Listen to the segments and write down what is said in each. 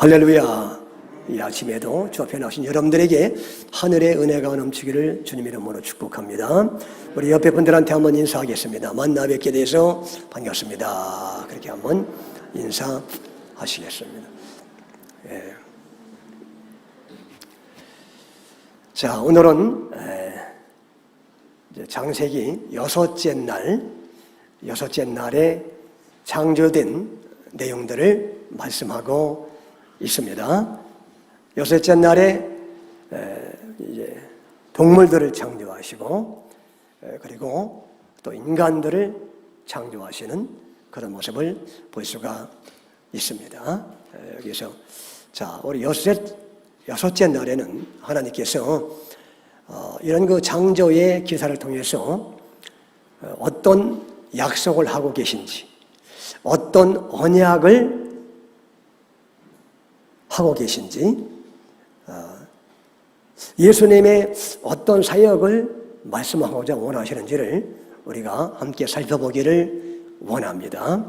할렐루야. 이 아침에도 주 앞에 나오신 여러분들에게 하늘의 은혜가 넘치기를 주님 이름으로 축복합니다. 우리 옆에 분들한테 한번 인사하겠습니다. 만나 뵙게 돼서 반갑습니다. 그렇게 한번 인사하시겠습니다. 예. 자, 오늘은 이제 창세기 여섯째 날에 창조된 내용들을 말씀하고 있습니다. 여섯째 날에 이제 동물들을 창조하시고 그리고 또 인간들을 창조하시는 그런 모습을 볼 수가 있습니다. 여기서 자, 우리 여섯째 날에는 하나님께서 이런 그 창조의 기사를 통해서 어떤 약속을 하고 계신지, 어떤 언약을 하고 계신지, 예수님의 어떤 사역을 말씀하고자 원하시는지를 우리가 함께 살펴보기를 원합니다.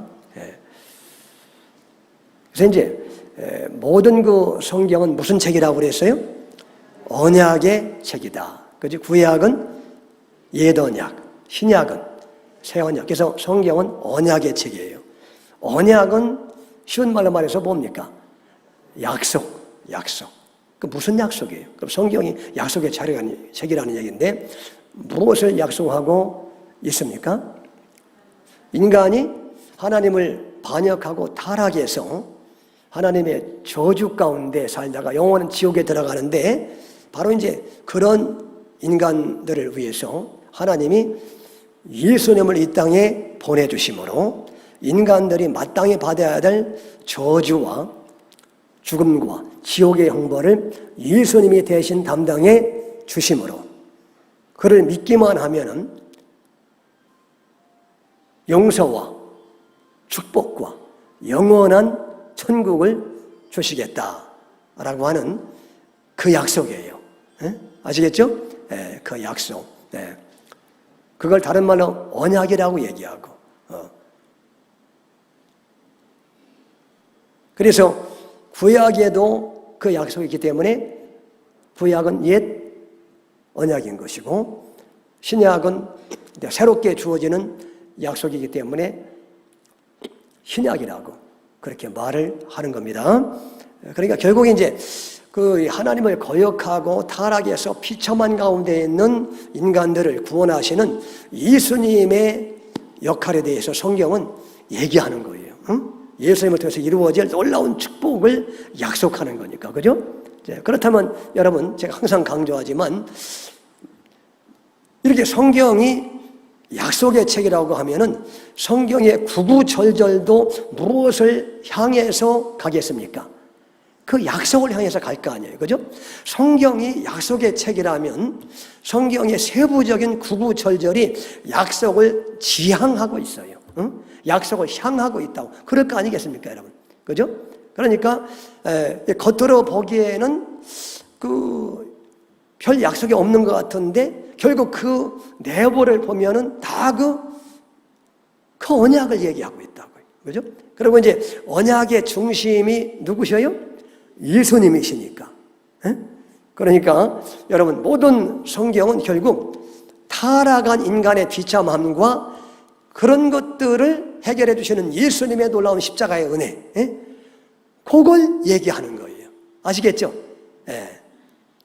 그래서 이제 모든 그 성경은 무슨 책이라고 그랬어요? 언약의 책이다. 그지? 구약은 옛 언약, 신약은 새 언약. 그래서 성경은 언약의 책이에요. 언약은 쉬운 말로 말해서 뭡니까? 약속. 그 무슨 약속이에요? 그럼 성경이 약속의 책이라는 얘기인데 무엇을 약속하고 있습니까? 인간이 하나님을 반역하고 타락해서 하나님의 저주 가운데 살다가 영원한 지옥에 들어가는데 바로 이제 그런 인간들을 위해서 하나님이 예수님을 이 땅에 보내주심으로 인간들이 마땅히 받아야 될 저주와 죽음과 지옥의 형벌을 예수님이 대신 담당해 주심으로 그를 믿기만 하면은 용서와 축복과 영원한 천국을 주시겠다라고 하는 그 약속이에요. 아시겠죠? 그 약속. 그걸 다른 말로 언약이라고 얘기하고. 그래서 구약에도 그 약속이 있기 때문에 구약은 옛 언약인 것이고 신약은 새롭게 주어지는 약속이기 때문에 신약이라고 그렇게 말을 하는 겁니다. 그러니까 결국 이제 그 하나님을 거역하고 타락해서 비참한 가운데 있는 인간들을 구원하시는 예수님의 역할에 대해서 성경은 얘기하는 거예요. 예수님을 통해서 이루어질 놀라운 축복을 약속하는 거니까, 그죠? 그렇다면 여러분, 제가 항상 강조하지만 이렇게 성경이 약속의 책이라고 하면은 성경의 구구절절도 무엇을 향해서 가겠습니까? 그 약속을 향해서 갈 거 아니에요, 그죠? 성경이 약속의 책이라면 성경의 세부적인 구구절절이 약속을 지향하고 있어요. 약속을 향하고 있다고. 그럴 거 아니겠습니까, 여러분? 그죠? 그러니까 겉으로 보기에는 별 약속이 없는 것 같은데 결국 그 내부를 보면은 다 그 언약을 얘기하고 있다고요. 그죠? 그리고 이제 언약의 중심이 누구셔요? 예수님이시니까. 그러니까 여러분 모든 성경은 결국 타락한 인간의 비참함과 그런 것들을 해결해 주시는 예수님의 놀라운 십자가의 은혜, 그걸 얘기하는 거예요. 아시겠죠?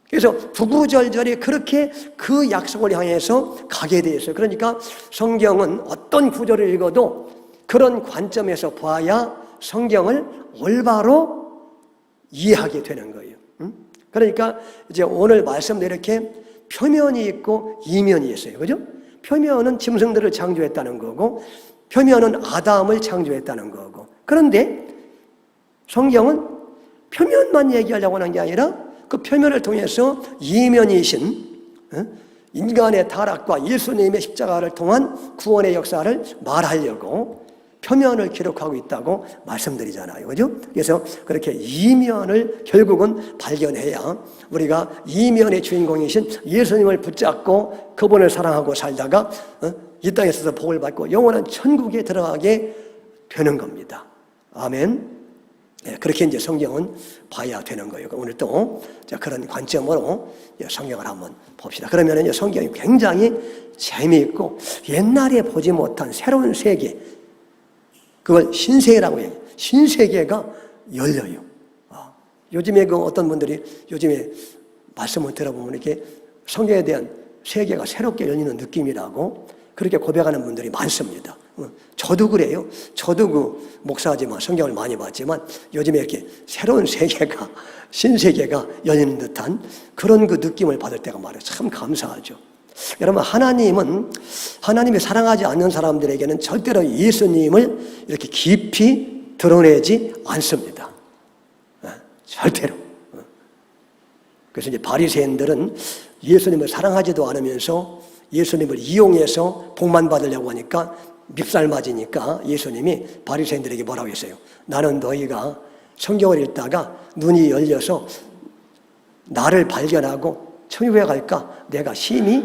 그래서 구구절절이 그렇게 그 약속을 향해서 가게 되어 있어요. 그러니까 성경은 어떤 구절을 읽어도 그런 관점에서 봐야 성경을 올바로 이해하게 되는 거예요. 그러니까 이제 오늘 말씀도 이렇게 표면이 있고 이면이 있어요. 그죠? 표면은 짐승들을 창조했다는 거고 표면은 아담을 창조했다는 거고 그런데 성경은 표면만 얘기하려고 하는 게 아니라 그 표면을 통해서 이면이신 인간의 타락과 예수님의 십자가를 통한 구원의 역사를 말하려고 표면을 기록하고 있다고 말씀드리잖아요. 그죠? 그래서 그렇게 이면을 결국은 발견해야 우리가 이면의 주인공이신 예수님을 붙잡고 그분을 사랑하고 살다가 이 땅에서 복을 받고 영원한 천국에 들어가게 되는 겁니다. 아멘. 그렇게 이제 성경은 봐야 되는 거예요. 오늘 또 그런 관점으로 성경을 한번 봅시다. 그러면 성경이 굉장히 재미있고 옛날에 보지 못한 새로운 세계, 그걸 신세계라고 해요. 신세계가 열려요. 요즘에 어떤 분들이 요즘에 말씀을 들어보면 이렇게 성경에 대한 세계가 새롭게 열리는 느낌이라고 그렇게 고백하는 분들이 많습니다. 저도 그래요. 저도 목사지만 성경을 많이 봤지만 요즘에 이렇게 새로운 세계가, 신세계가 열리는 듯한 그런 느낌을 받을 때가 많아요. 참 감사하죠. 여러분, 하나님이 사랑하지 않는 사람들에게는 절대로 예수님을 이렇게 깊이 드러내지 않습니다. 절대로. 그래서 이제 바리새인들은 예수님을 사랑하지도 않으면서 예수님을 이용해서 복만 받으려고 하니까 밉살 맞으니까 예수님이 바리새인들에게 뭐라고 했어요? 나는 너희가 성경을 읽다가 눈이 열려서 나를 발견하고 천국에 갈까? 내가 심히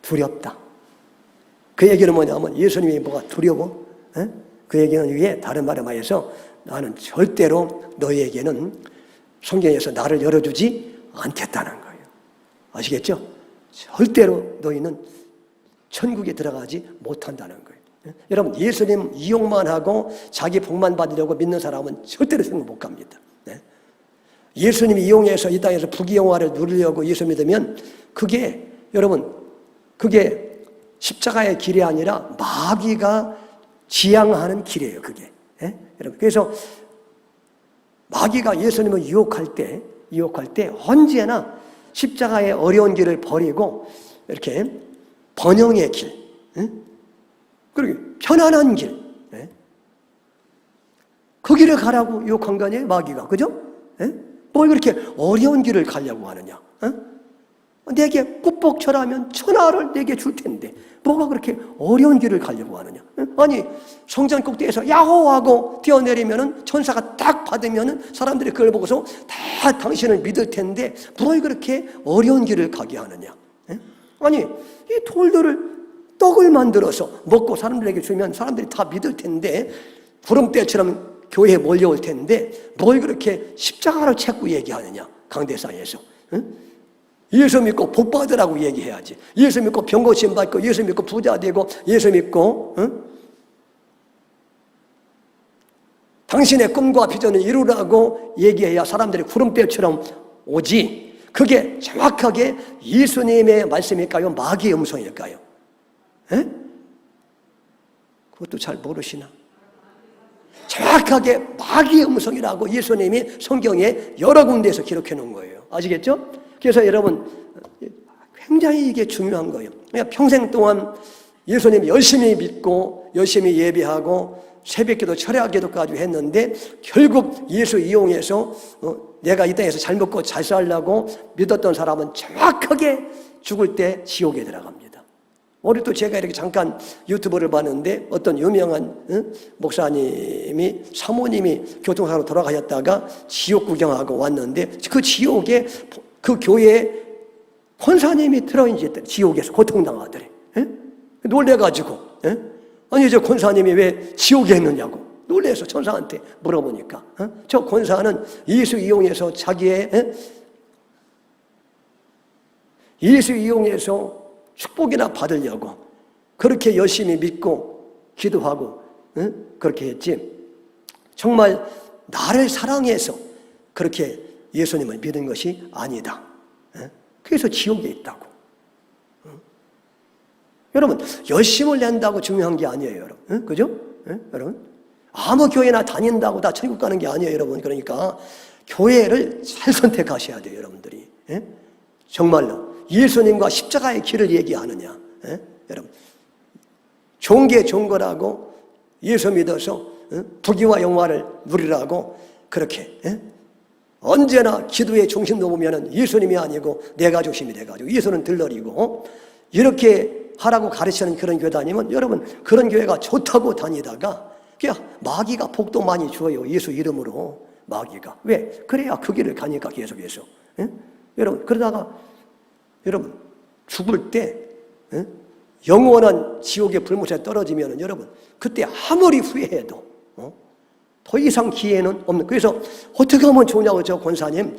두렵다. 그 얘기는 뭐냐면 예수님이 뭐가 두려워? 그 얘기는 이게 다른 말에 말해서 나는 절대로 너희에게는 성경에서 나를 열어주지 않겠다는 거예요. 아시겠죠? 절대로 너희는 천국에 들어가지 못한다는 거예요. 여러분, 예수님 이용만 하고 자기 복만 받으려고 믿는 사람은 절대로 천국 못 갑니다. 예수님 이용해서 이 땅에서 부귀영화를 누리려고 예수 믿으면 여러분, 그게 십자가의 길이 아니라 마귀가 지향하는 길이에요, 그게. 여러분, 그래서 마귀가 예수님을 유혹할 때 언제나 십자가의 어려운 길을 버리고 이렇게 번영의 길, 그리고 편안한 길, 그 길을 가라고 유혹한 거 아니에요, 마귀가. 그죠? 뭘 그렇게 어려운 길을 가려고 하느냐? 내게 꾹뻑절하면 천하를 내게 줄 텐데 뭐가 그렇게 어려운 길을 가려고 하느냐? 아니, 성전 꼭대기에서 야호하고 뛰어내리면은 천사가 딱 받으면은 사람들이 그걸 보고서 다 당신을 믿을 텐데 뭘 그렇게 어려운 길을 가게 하느냐? 아니, 이 돌들을 떡을 만들어서 먹고 사람들에게 주면 사람들이 다 믿을 텐데 구름대처럼 교회에 몰려올 텐데 뭘 그렇게 십자가를 찾고 얘기하느냐? 강대상에서. 예수 믿고 복 받으라고 얘기해야지. 예수 믿고 병 고침 받고 예수 믿고 부자 되고 예수 믿고 당신의 꿈과 비전을 이루라고 얘기해야 사람들이 구름대처럼 오지. 그게 정확하게 예수님의 말씀일까요? 마귀의 음성일까요? 그것도 잘 모르시나? 정확하게 마귀의 음성이라고 예수님이 성경에 여러 군데에서 기록해 놓은 거예요. 아시겠죠? 그래서 여러분, 굉장히 이게 중요한 거예요. 그냥 평생 동안 예수님 열심히 믿고 열심히 예배하고 새벽기도 철야기도까지 했는데 결국 예수 이용해서 내가 이 땅에서 잘 먹고 잘 살려고 믿었던 사람은 정확하게 죽을 때 지옥에 들어갑니다. 오늘 또 제가 이렇게 잠깐 유튜브를 봤는데 어떤 유명한 목사님이 사모님이 교통사고로 돌아가셨다가 지옥 구경하고 왔는데 그 지옥에 그 교회에 권사님이 들어있는 지옥에서 고통당하더래. 놀래가지고 아니 저 권사님이 왜 지옥에 있느냐고 놀래서 천사한테 물어보니까 저 권사는 예수 이용해서 예수 이용해서 축복이나 받으려고 그렇게 열심히 믿고 기도하고 그렇게 했지 정말 나를 사랑해서 그렇게 예수님을 믿은 것이 아니다. 그래서 지옥에 있다고. 여러분, 열심을 낸다고 중요한 게 아니에요, 여러분. 그죠? 여러분? 아무 교회나 다닌다고 다 천국 가는 게 아니에요, 여러분. 그러니까 교회를 잘 선택하셔야 돼요, 여러분들이. 정말로. 예수님과 십자가의 길을 얘기하느냐. 여러분. 좋은 게 좋은 거라고 예수 믿어서 부귀와 영화를 누리라고 그렇게 언제나 기도의 중심 놓으면 예수님이 아니고 내가 중심이 돼가지고 예수는 들러리고 이렇게 하라고 가르치는 그런 교회 다니면 여러분 그런 교회가 좋다고 다니다가 그냥 마귀가 복도 많이 줘요. 예수 이름으로 마귀가. 왜? 그래야 그 길을 가니까 계속해서. 여러분 그러다가 여러분 죽을 때 영원한 지옥의 불못에 떨어지면 여러분 그때 아무리 후회해도 더 이상 기회는 없는. 그래서 어떻게 하면 좋냐고 저 권사님,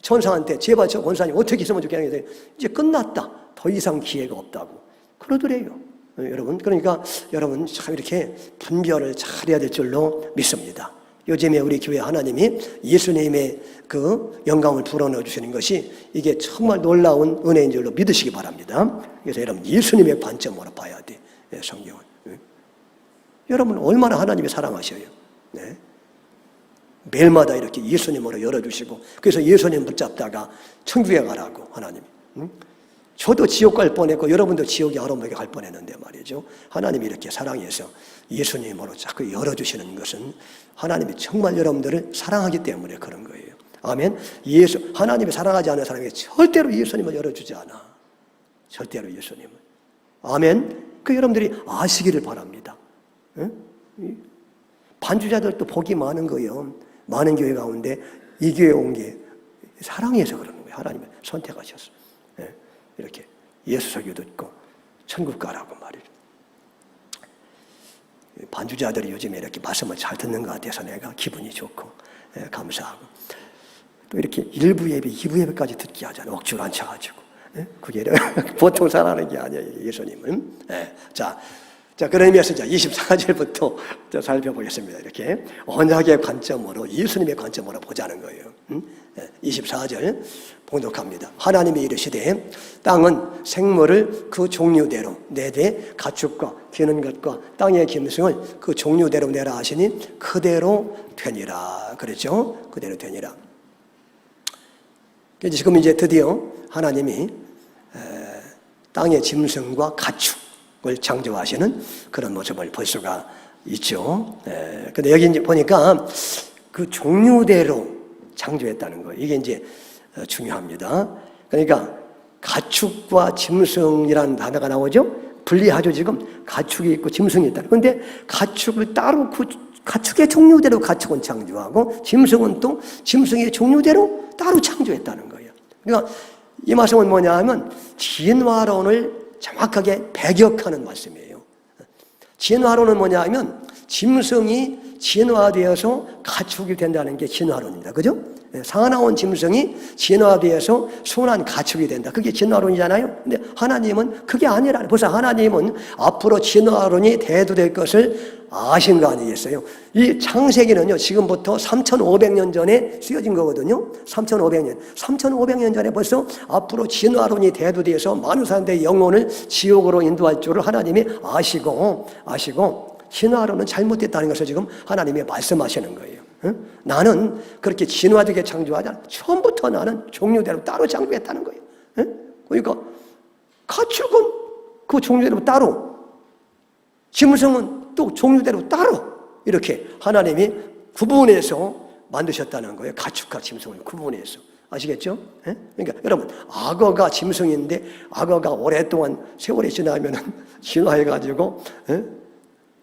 천사한테 제발 저 권사님 어떻게 있으면 좋겠는데 이제 끝났다. 더 이상 기회가 없다고 그러더래요. 여러분, 그러니까 여러분 참 이렇게 분별을 잘해야 될 줄로 믿습니다. 요즘에 우리 교회 하나님이 예수님의 그 영광을 불어넣어 주시는 것이 이게 정말 놀라운 은혜인 줄로 믿으시기 바랍니다. 그래서 여러분 예수님의 관점으로 봐야 돼. 성경은. 여러분 얼마나 하나님이 사랑하셔요. 네. 매일마다 이렇게 예수님으로 열어주시고 그래서 예수님 붙잡다가 천국에 가라고 하나님이. 저도 지옥 갈 뻔했고 여러분도 지옥에 아로마게 갈 뻔했는데 말이죠. 하나님이 이렇게 사랑해서 예수님으로 자꾸 열어주시는 것은 하나님이 정말 여러분들을 사랑하기 때문에 그런 거예요. 아멘. 하나님이 사랑하지 않는 사람에게 절대로 예수님을 열어주지 않아. 절대로 예수님을. 아멘. 그 여러분들이 아시기를 바랍니다. 응? 반주자들도 복이 많은 거예요. 많은 교회 가운데 이 교회에 온 게 사랑해서 그러는 거예요. 하나님이 선택하셨어. 이렇게 예수 설교 듣고 천국 가라고 말이죠. 반주자들이 요즘에 이렇게 말씀을 잘 듣는 것 같아서 내가 기분이 좋고 감사하고 또 이렇게 1부 예배, 2부 예배까지 듣게 하잖아요. 억지로 앉혀가지고. 그게 보통 사랑하는 게 아니에요. 예수님은. 자, 그러면서 24절부터 살펴보겠습니다. 이렇게 언약의 관점으로 예수님의 관점으로 보자는 거예요. 24절 봉독합니다. 하나님이 이르시되 땅은 생물을 그 종류대로 내되 가축과 기는 것과 땅의 짐승을 그 종류대로 내라 하시니 그대로 되니라. 그랬죠? 그대로 되니라. 지금 이제 드디어 하나님이 땅의 짐승과 가축을 창조하시는 그런 모습을 볼 수가 있죠. 근데 여기 이제 보니까 그 종류대로 창조했다는 거예요. 이게 이제 중요합니다. 그러니까 가축과 짐승이라는 단어가 나오죠. 분리하죠. 지금 가축이 있고 짐승이 있다. 그런데 가축을 따로 가축의 종류대로 가축은 창조하고 짐승은 또 짐승의 종류대로 따로 창조했다는 거예요. 그러니까 이 말씀은 뭐냐 하면 진화론을 정확하게 배격하는 말씀이에요. 진화론은 뭐냐 하면 짐승이 진화되어서 가축이 된다는 게 진화론입니다. 그죠? 사나운 짐승이 진화되어서 순한 가축이 된다. 그게 진화론이잖아요. 근데 하나님은 그게 아니라 벌써 하나님은 앞으로 진화론이 대두될 것을 아신 거 아니겠어요? 이 창세기는요, 지금부터 3,500년 전에 쓰여진 거거든요. 3,500년 전에 벌써 앞으로 진화론이 대두돼서 많은 사람들의 영혼을 지옥으로 인도할 줄을 하나님이 아시고 진화론은 잘못됐다는 것을 지금 하나님이 말씀하시는 거예요. 응? 나는 그렇게 진화되게 창조하지 않아. 처음부터 나는 종류대로 따로 창조했다는 거예요. 응? 그러니까 가축은 그 종류대로 따로, 짐승은 또 종류대로 따로 이렇게 하나님이 구분해서 만드셨다는 거예요. 가축과 짐승을 구분해서. 아시겠죠? 그러니까 여러분, 악어가 짐승인데 악어가 오랫동안 세월이 지나면 진화해가지고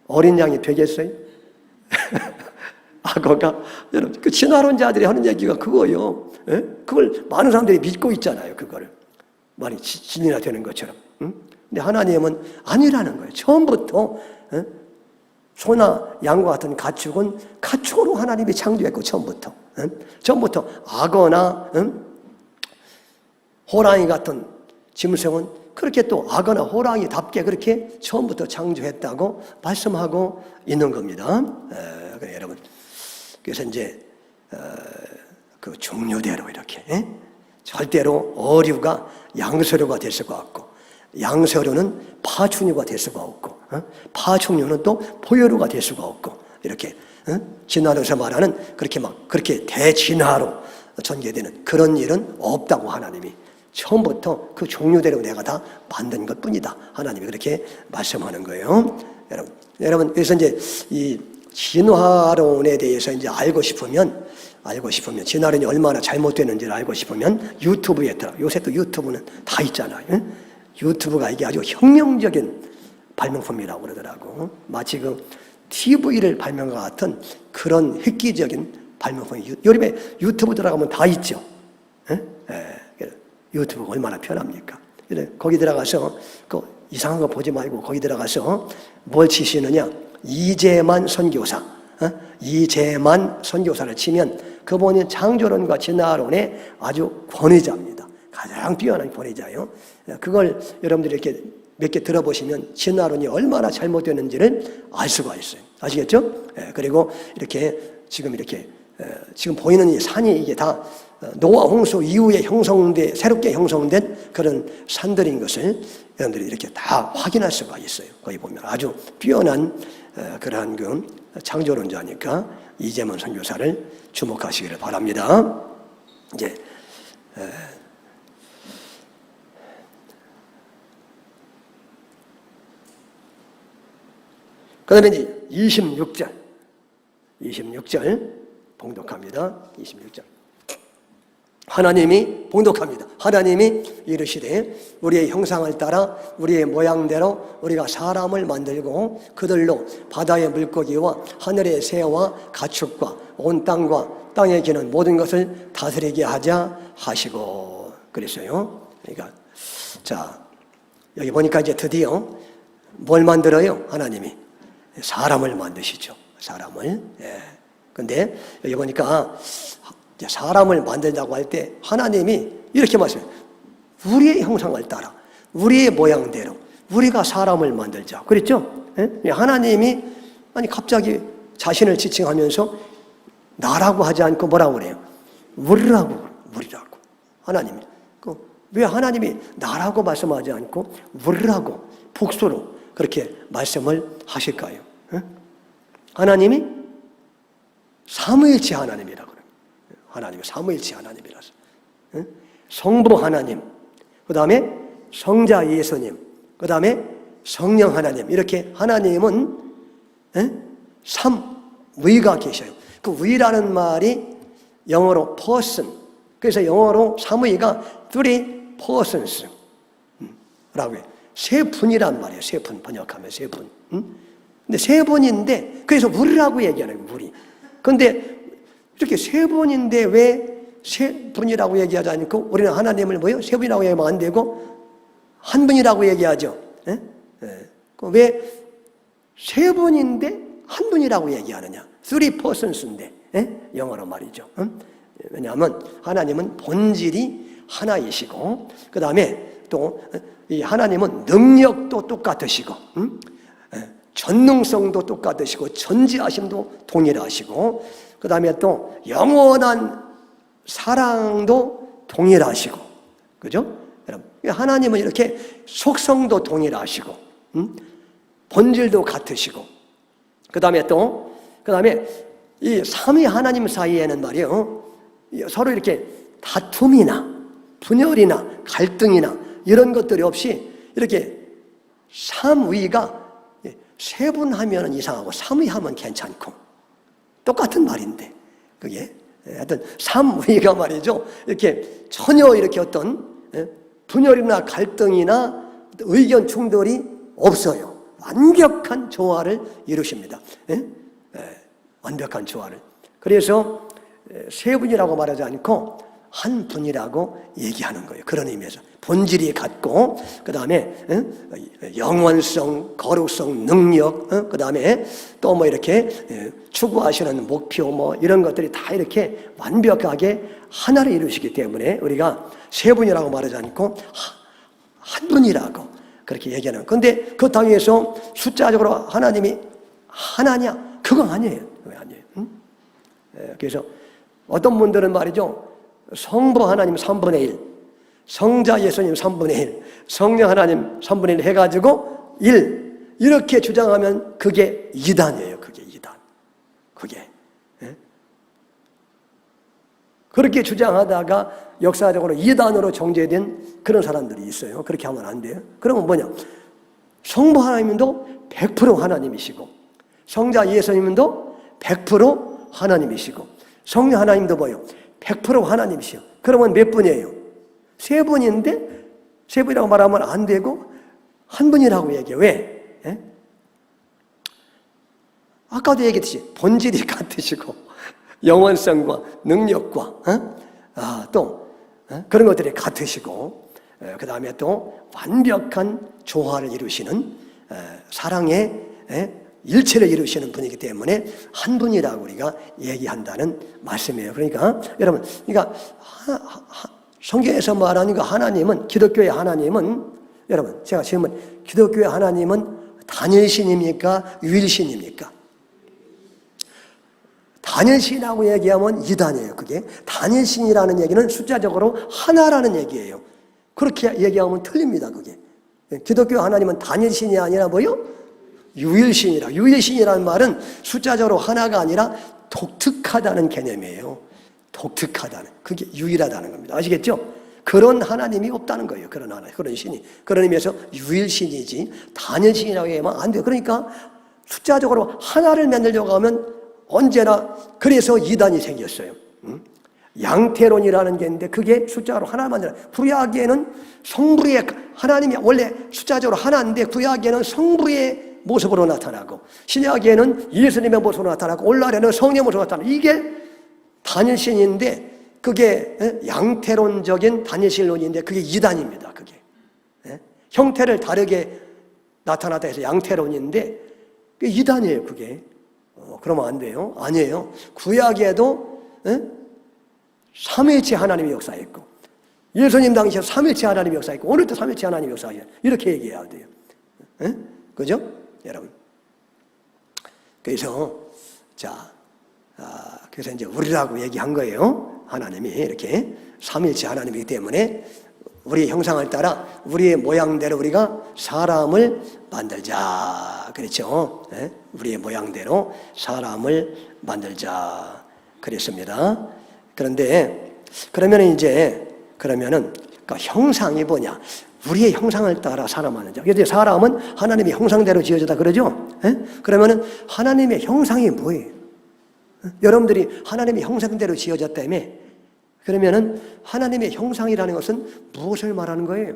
어린 양이 되겠어요? 악어가, 여러분, 그 진화론자들이 하는 얘기가 그거예요. 그걸 많은 사람들이 믿고 있잖아요. 그거를. 많이 진이나 되는 것처럼. 근데 하나님은 아니라는 거예요. 처음부터, 소나 양과 같은 가축은 가축으로 하나님이 창조했고, 처음부터. 처음부터 악어나, 호랑이 같은 짐승은 그렇게 또 악어나 호랑이답게 그렇게 처음부터 창조했다고 말씀하고 있는 겁니다. 여러분. 그래서 이제 그 종류대로 이렇게 절대로 어류가 양서류가 될 수가 없고 양서류는 파충류가 될 수가 없고 파충류는 또 포유류가 될 수가 없고 이렇게 진화론에서 말하는 그렇게 대진화로 전개되는 그런 일은 없다고 하나님이 처음부터 그 종류대로 내가 다 만든 것뿐이다. 하나님이 그렇게 말씀하는 거예요. 여러분 그래서 이제 이 진화론에 대해서 이제 알고 싶으면 진화론이 얼마나 잘못되는지를 알고 싶으면 유튜브에 들어. 요새 또 유튜브는 다 있잖아요. 유튜브가 이게 아주 혁명적인 발명품이라고 그러더라고. 마치 그 TV를 발명한 것 같은 그런 획기적인 발명품이 요즘에 유튜브 들어가면 다 있죠. 유튜브가 얼마나 편합니까? 거기 들어가서 그 이상한 거 보지 말고 거기 들어가서 뭘 치시느냐? 이재만 선교사 이재만 선교사를 치면 그분이 창조론과 진화론의 아주 권위자입니다. 가장 뛰어난 권위자예요. 그걸 여러분들이 이렇게 몇 개 들어보시면 진화론이 얼마나 잘못되는지를 알 수가 있어요. 아시겠죠? 그리고 이렇게 지금 보이는 이 산이 이게 다 노아 홍수 이후에 새롭게 형성된 그런 산들인 것을 여러분들이 이렇게 다 확인할 수가 있어요. 거기 보면 아주 뛰어난 그러한 그 창조론자니까 이재만 선교사를 주목하시기를 바랍니다. 이제 그 다음에 이제 26절 봉독합니다. 26절. 하나님이 봉독합니다. 하나님이 이르시되 우리의 형상을 따라 우리의 모양대로 우리가 사람을 만들고 그들로 바다의 물고기와 하늘의 새와 가축과 온 땅과 땅에 기는 모든 것을 다스리게 하자 하시고 그랬어요. 그러니까 자 여기 보니까 이제 드디어 뭘 만들어요? 하나님이 사람을 만드시죠. 사람을. 근데 여기 보니까 사람을 만든다고 할 때 하나님이 이렇게 말씀해요. 우리의 형상을 따라 우리의 모양대로 우리가 사람을 만들자. 그랬죠? 하나님이 갑자기 자신을 지칭하면서 나라고 하지 않고 뭐라고 그래요? 우리라고. 하나님이. 왜 하나님이 나라고 말씀하지 않고 우리라고 복수로 그렇게 말씀을 하실까요? 하나님이 삼위일체 하나님이라고 그래요. 하나님이 삼위일체 하나님이라서. 성부 하나님, 그 다음에 성자 예수님, 그 다음에 성령 하나님. 이렇게 하나님은 삼위가 계셔요. 그 위라는 말이 영어로 person. 그래서 영어로 삼위가 three persons 라고 해요. 세 분이란 말이에요. 세 분 번역하면 세 분. 근데 세 분인데 그래서 우리라고 얘기하는 거예요. 우리. 근데 이렇게 세 분인데 왜 세 분이라고 얘기하지 않고 우리는 하나님을 뭐요? 세 분이라고 얘기하면 안 되고 한 분이라고 얘기하죠. 왜 세 분인데 한 분이라고 얘기하느냐? Three persons인데 영어로 말이죠. 왜냐하면 하나님은 본질이 하나이시고 그 다음에 또 이 하나님은 능력도 똑같으시고 전능성도 똑같으시고 전지하심도 동일하시고 그 다음에 또 영원한 사랑도 동일하시고 그죠? 여러분 하나님은 이렇게 속성도 동일하시고 본질도 같으시고 그 다음에 이 삼위 하나님 사이에는 말이에요 서로 이렇게 다툼이나 분열이나 갈등이나 이런 것들이 없이 이렇게 삼위가 세 분 하면 이상하고 삼위 하면 괜찮고 똑같은 말인데 그게 하여튼 삼위가 말이죠 이렇게 전혀 이렇게 어떤 분열이나 갈등이나 의견 충돌이 없어요. 완벽한 조화를 이루십니다. 완벽한 조화를. 그래서 세 분이라고 말하지 않고 한 분이라고 얘기하는 거예요. 그런 의미에서 본질이 같고 그 다음에 영원성, 거룩성, 능력 그 다음에 또 뭐 이렇게 추구하시는 목표 뭐 이런 것들이 다 이렇게 완벽하게 하나를 이루시기 때문에 우리가 세 분이라고 말하지 않고 한 분이라고 그렇게 얘기하는. 근데 그 땅에서 숫자적으로 하나님이 하나냐? 그건 아니에요. 그건 아니에요. 그래서 어떤 분들은 말이죠. 성부 하나님 3분의 1, 성자 예수님 3분의 1, 성령 하나님 3분의 1 해가지고 1 이렇게 주장하면 그게 이단이에요. 그게 이단. 그게 그렇게 주장하다가 역사적으로 이단으로 정죄된 그런 사람들이 있어요. 그렇게 하면 안 돼요. 그러면 뭐냐? 성부 하나님도 100% 하나님이시고 성자 예수님도 100% 하나님이시고 성령 하나님도 뭐예요? 100% 하나님이시요. 그러면 몇 분이에요? 세 분인데 세 분이라고 말하면 안 되고 한 분이라고 얘기해요. 왜? 아까도 얘기했듯이 본질이 같으시고 영원성과 능력과 또 그런 것들이 같으시고 그 다음에 또 완벽한 조화를 이루시는 사랑의 일체를 이루시는 분이기 때문에 한 분이라고 우리가 얘기한다는 말씀이에요. 그러니까 여러분, 그러니까 성경에서 말하는 그 하나님은, 기독교의 하나님은, 여러분 제가 질문, 기독교의 하나님은 단일신입니까? 유일신입니까? 단일신이라고 얘기하면 이단이에요. 그게 단일신이라는 얘기는 숫자적으로 하나라는 얘기예요. 그렇게 얘기하면 틀립니다. 그게 기독교 하나님은 단일신이 아니라 뭐요? 유일신이라. 유일신이라는 말은 숫자적으로 하나가 아니라 독특하다는 개념이에요. 독특하다는, 그게 유일하다는 겁니다. 아시겠죠? 그런 하나님이 없다는 거예요. 그런 하나, 그런 신이. 그런 의미에서 유일신이지 단일신이라고 하면 안 돼요. 그러니까 숫자적으로 하나를 만들려고 하면 언제나, 그래서 이단이 생겼어요. 양태론이라는 게 있는데 그게 숫자로 하나를 만들어요. 구약에는 성부의, 하나님이 원래 숫자적으로 하나인데 구약에는 성부의 모습으로 나타나고 신약에는 예수님의 모습으로 나타나고 오늘날에는 성령의 모습으로 나타나고, 이게 단일신인데 그게 양태론적인 단일신론인데 그게 이단입니다. 그게 형태를 다르게 나타나다 해서 양태론인데 그게 이단이에요. 그게 그러면 안 돼요. 아니에요. 구약에도 삼위일체 하나님의 역사했고 예수님 당시에 삼위일체 하나님의 역사했고 오늘도 삼위일체 하나님의 역사예요. 이렇게 얘기해야 돼요. 그죠? 여러분. 그래서 그래서 이제 우리라고 얘기한 거예요. 하나님이 이렇게 삼위일체 하나님이기 때문에 우리의 형상을 따라 우리의 모양대로 우리가 사람을 만들자. 그렇죠? 우리의 모양대로 사람을 만들자. 그랬습니다. 그런데 그러면은 그 형상이 뭐냐? 우리의 형상을 따라 사람 만들자. 그래서 사람은 하나님의 형상대로 지어졌다 그러죠? 그러면은 하나님의 형상이 뭐예요? 여러분들이 하나님의 형상대로 지어졌다며? 그러면은 하나님의 형상이라는 것은 무엇을 말하는 거예요?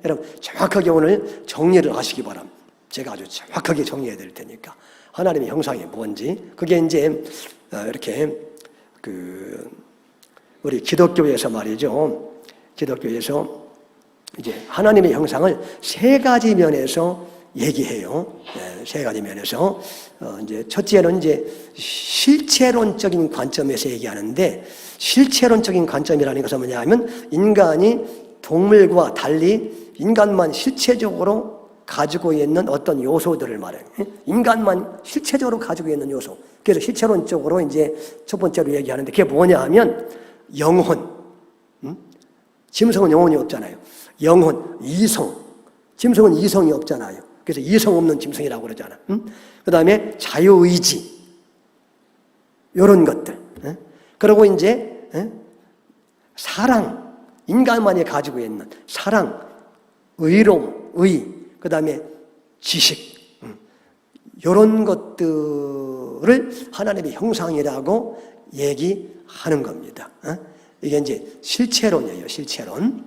여러분 정확하게 오늘 정리를 하시기 바랍니다. 제가 아주 정확하게 정리해야 될 테니까 하나님의 형상이 뭔지. 그게 이제 이렇게 우리 기독교에서 말이죠. 기독교에서 이제 하나님의 형상을 세 가지 면에서 얘기해요. 세 가지 면에서 이제 첫째는 이제 실체론적인 관점에서 얘기하는데, 실체론적인 관점이라는 것은 뭐냐면 인간이 동물과 달리 인간만 실체적으로 가지고 있는 어떤 요소들을 말해요. 인간만 실체적으로 가지고 있는 요소. 그래서 실체론적으로 이제 첫 번째로 얘기하는데 그게 뭐냐 하면 영혼. 짐승은 영혼이 없잖아요. 영혼, 이성. 짐승은 이성이 없잖아요. 그래서 이성 없는 짐승이라고 그러잖아. 그 다음에 자유의지. 이런 것들. 그리고 이제 사랑. 인간만이 가지고 있는 사랑, 의로움, 의. 그 다음에 지식. 이런 것들을 하나님의 형상이라고 얘기하는 겁니다. 이게 이제 실체론이에요. 실체론.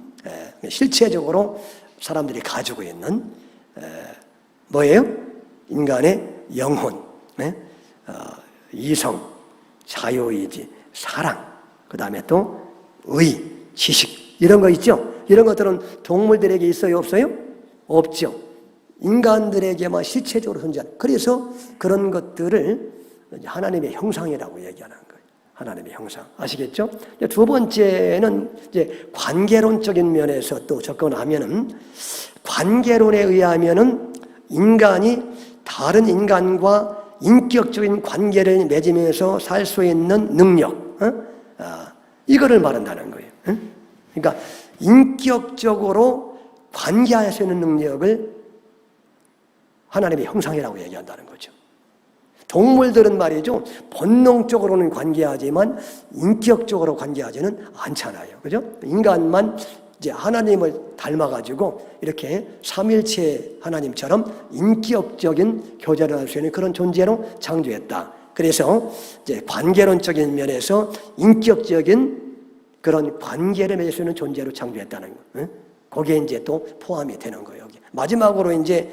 실체적으로 사람들이 가지고 있는 뭐예요? 인간의 영혼, 이성, 자유의지, 사랑, 그 다음에 또 의, 지식, 이런 거 있죠? 이런 것들은 동물들에게 있어요? 없어요? 없죠. 인간들에게만 실체적으로 존재하는. 그래서 그런 것들을 하나님의 형상이라고 얘기하는 거예요. 하나님의 형상. 아시겠죠? 두 번째는 이제 관계론적인 면에서 또 접근하면은, 관계론에 의하면은 인간이 다른 인간과 인격적인 관계를 맺으면서 살 수 있는 능력, 이거를 말한다는 거예요. 그러니까 인격적으로 관계할 수 있는 능력을 하나님의 형상이라고 얘기한다는 거죠. 동물들은 말이죠, 본능적으로는 관계하지만 인격적으로 관계하지는 않잖아요. 그죠? 인간만 이제 하나님을 닮아가지고 이렇게 삼일체 하나님처럼 인격적인 교제를 할 수 있는 그런 존재로 창조했다. 그래서 이제 관계론적인 면에서 인격적인 그런 관계를 맺을 수 있는 존재로 창조했다는 거. 거기에 이제 또 포함이 되는 거예요. 여기. 마지막으로 이제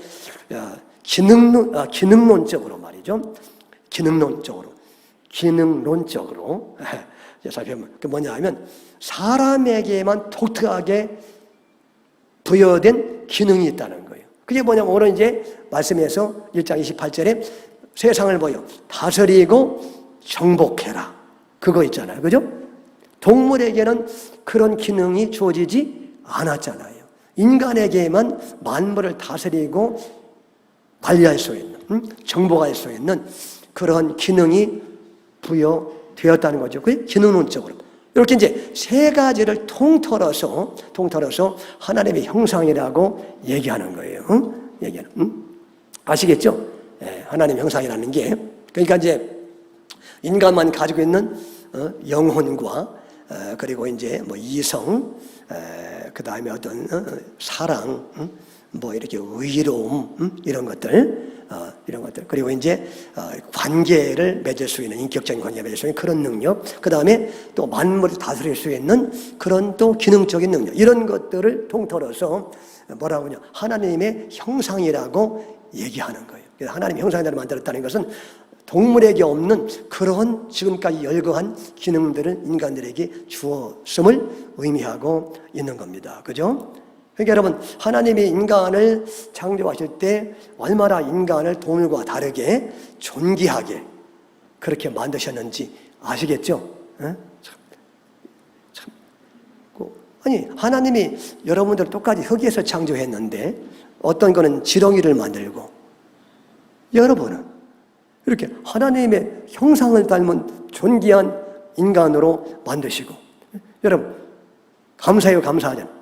기능론적으로 말이죠. 기능론적으로 살펴보면 그 뭐냐 하면 사람에게만 독특하게 부여된 기능이 있다는 거예요. 그게 뭐냐면 오늘 이제 말씀에서 1장 28절에 세상을 뭐요? 다스리고 정복해라. 그거 있잖아요. 그죠? 동물에게는 그런 기능이 주어지지 않았잖아요. 인간에게만 만물을 다스리고 관리할 수 있는, 정복할 수 있는 그런 기능이 부여되었다는 거죠. 그게 기능론적으로. 이렇게 이제 세 가지를 통틀어서 하나님의 형상이라고 얘기하는 거예요. 아시겠죠? 예, 하나님의 형상이라는 게. 그러니까 이제 인간만 가지고 있는 영혼과 그리고 이제 뭐 이성, 그 다음에 어떤 사랑, 뭐 이렇게 의로움, 이런 것들, 그리고 이제 관계를 맺을 수 있는, 인격적인 관계를 맺을 수 있는 그런 능력, 그 다음에 또 만물을 다스릴 수 있는 그런 또 기능적인 능력, 이런 것들을 통틀어서 뭐라고 하냐, 하나님의 형상이라고 얘기하는 거예요. 그래서 하나님의 형상대로 만들었다는 것은 동물에게 없는 그런 지금까지 열거한 기능들을 인간들에게 주었음을 의미하고 있는 겁니다. 그죠? 그러니까 여러분, 하나님이 인간을 창조하실 때 얼마나 인간을 동물과 다르게 존귀하게 그렇게 만드셨는지 아시겠죠? 아니, 하나님이 여러분들 똑같이 흙에서 창조했는데 어떤 거는 지렁이를 만들고 여러분은 이렇게 하나님의 형상을 닮은 존귀한 인간으로 만드시고, 여러분 감사해요, 감사하잖아요.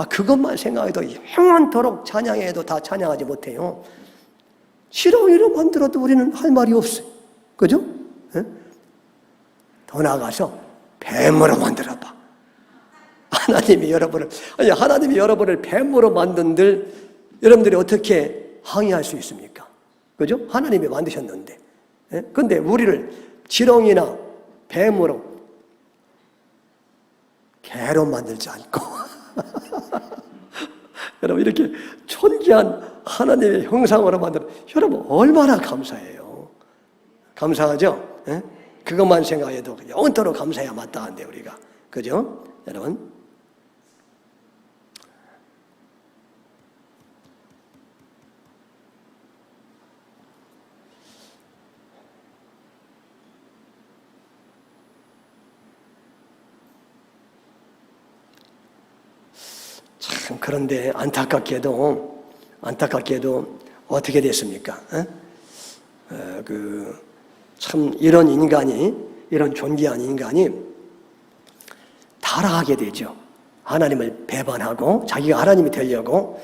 그것만 생각해도 영원토록 찬양해도 다 찬양하지 못해요. 지렁이로 만들어도 우리는 할 말이 없어요. 그죠? 더 나아가서 뱀으로 만들어봐. 하나님이 여러분을 뱀으로 만든들 여러분들이 어떻게 항의할 수 있습니까? 그죠? 하나님이 만드셨는데. 근데 우리를 지렁이나 뱀으로, 개로 만들지 않고 여러분 이렇게 존귀한 하나님의 형상으로 만든, 여러분 얼마나 감사해요. 감사하죠? 그것만 생각해도 영원토록 감사해야 마땅한데 우리가. 그죠? 여러분, 참 그런데 안타깝게도 어떻게 됐습니까? 참 이런 인간이, 이런 존귀한 인간이 타락하게 되죠. 하나님을 배반하고 자기가 하나님이 되려고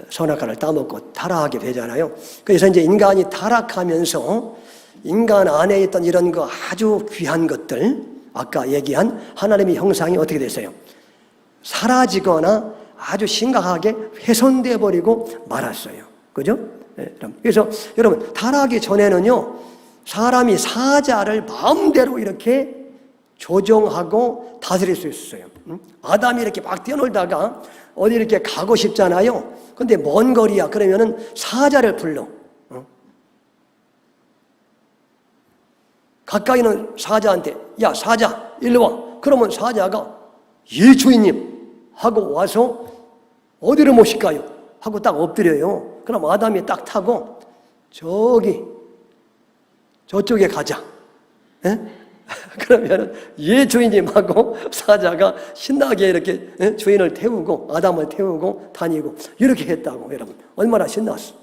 선악과를 따먹고 타락하게 되잖아요. 그래서 이제 인간이 타락하면서 인간 안에 있던 이런 거 아주 귀한 것들, 아까 얘기한 하나님의 형상이 어떻게 됐어요? 사라지거나 아주 심각하게 훼손되어 버리고 말았어요. 그죠? 그래서 여러분, 타락하기 전에는요, 사람이 사자를 마음대로 이렇게 조종하고 다스릴 수 있었어요. 아담이 이렇게 막 뛰어놀다가 어디 이렇게 가고 싶잖아요. 근데 먼 거리야. 그러면은 사자를 불러. 가까이 있는 사자한테, 야, 사자, 일로 와. 그러면 사자가, 예, 주인님. 하고 와서 어디로 모실까요? 하고 딱 엎드려요. 그럼 아담이 딱 타고 저쪽에 가자. 그러면 예, 주인님 하고 사자가 신나게 이렇게 주인을 태우고 아담을 태우고 다니고 이렇게 했다고. 여러분 얼마나 신났어.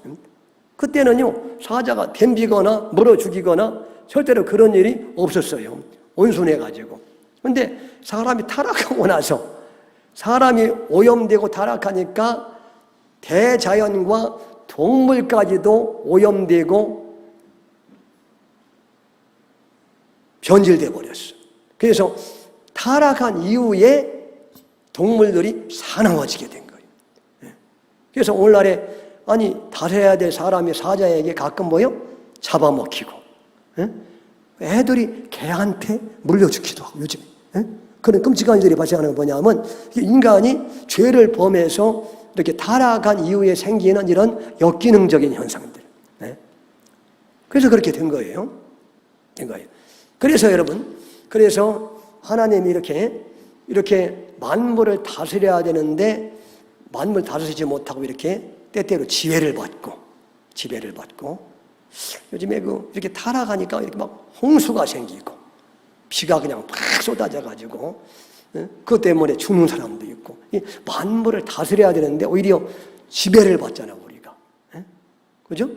그때는요, 사자가 댐비거나 물어 죽이거나 절대로 그런 일이 없었어요. 온순해가지고. 근데 사람이 타락하고 나서, 사람이 오염되고 타락하니까 대자연과 동물까지도 오염되고 변질돼 버렸어. 그래서 타락한 이후에 동물들이 사나워지게 된 거예요. 그래서 오늘날에 다스려야 될 사람이 사자에게 가끔 잡아먹히고, 애들이 개한테 물려주기도 하고 요즘에. 그런 끔찍한 일들이 발생하는 건 뭐냐면, 인간이 죄를 범해서 이렇게 타락한 이후에 생기는 이런 역기능적인 현상들. 그래서 그렇게 된 거예요. 그래서 여러분, 하나님이 이렇게 만물을 다스려야 되는데, 만물 다스리지 못하고 이렇게 때때로 지배를 받고, 요즘에 이렇게 타락하니까 이렇게 막 홍수가 생기고, 비가 그냥 팍 쏟아져가지고, 그것 때문에 죽는 사람도 있고, 이 만물을 다스려야 되는데 오히려 지배를 받잖아, 우리가. 그죠?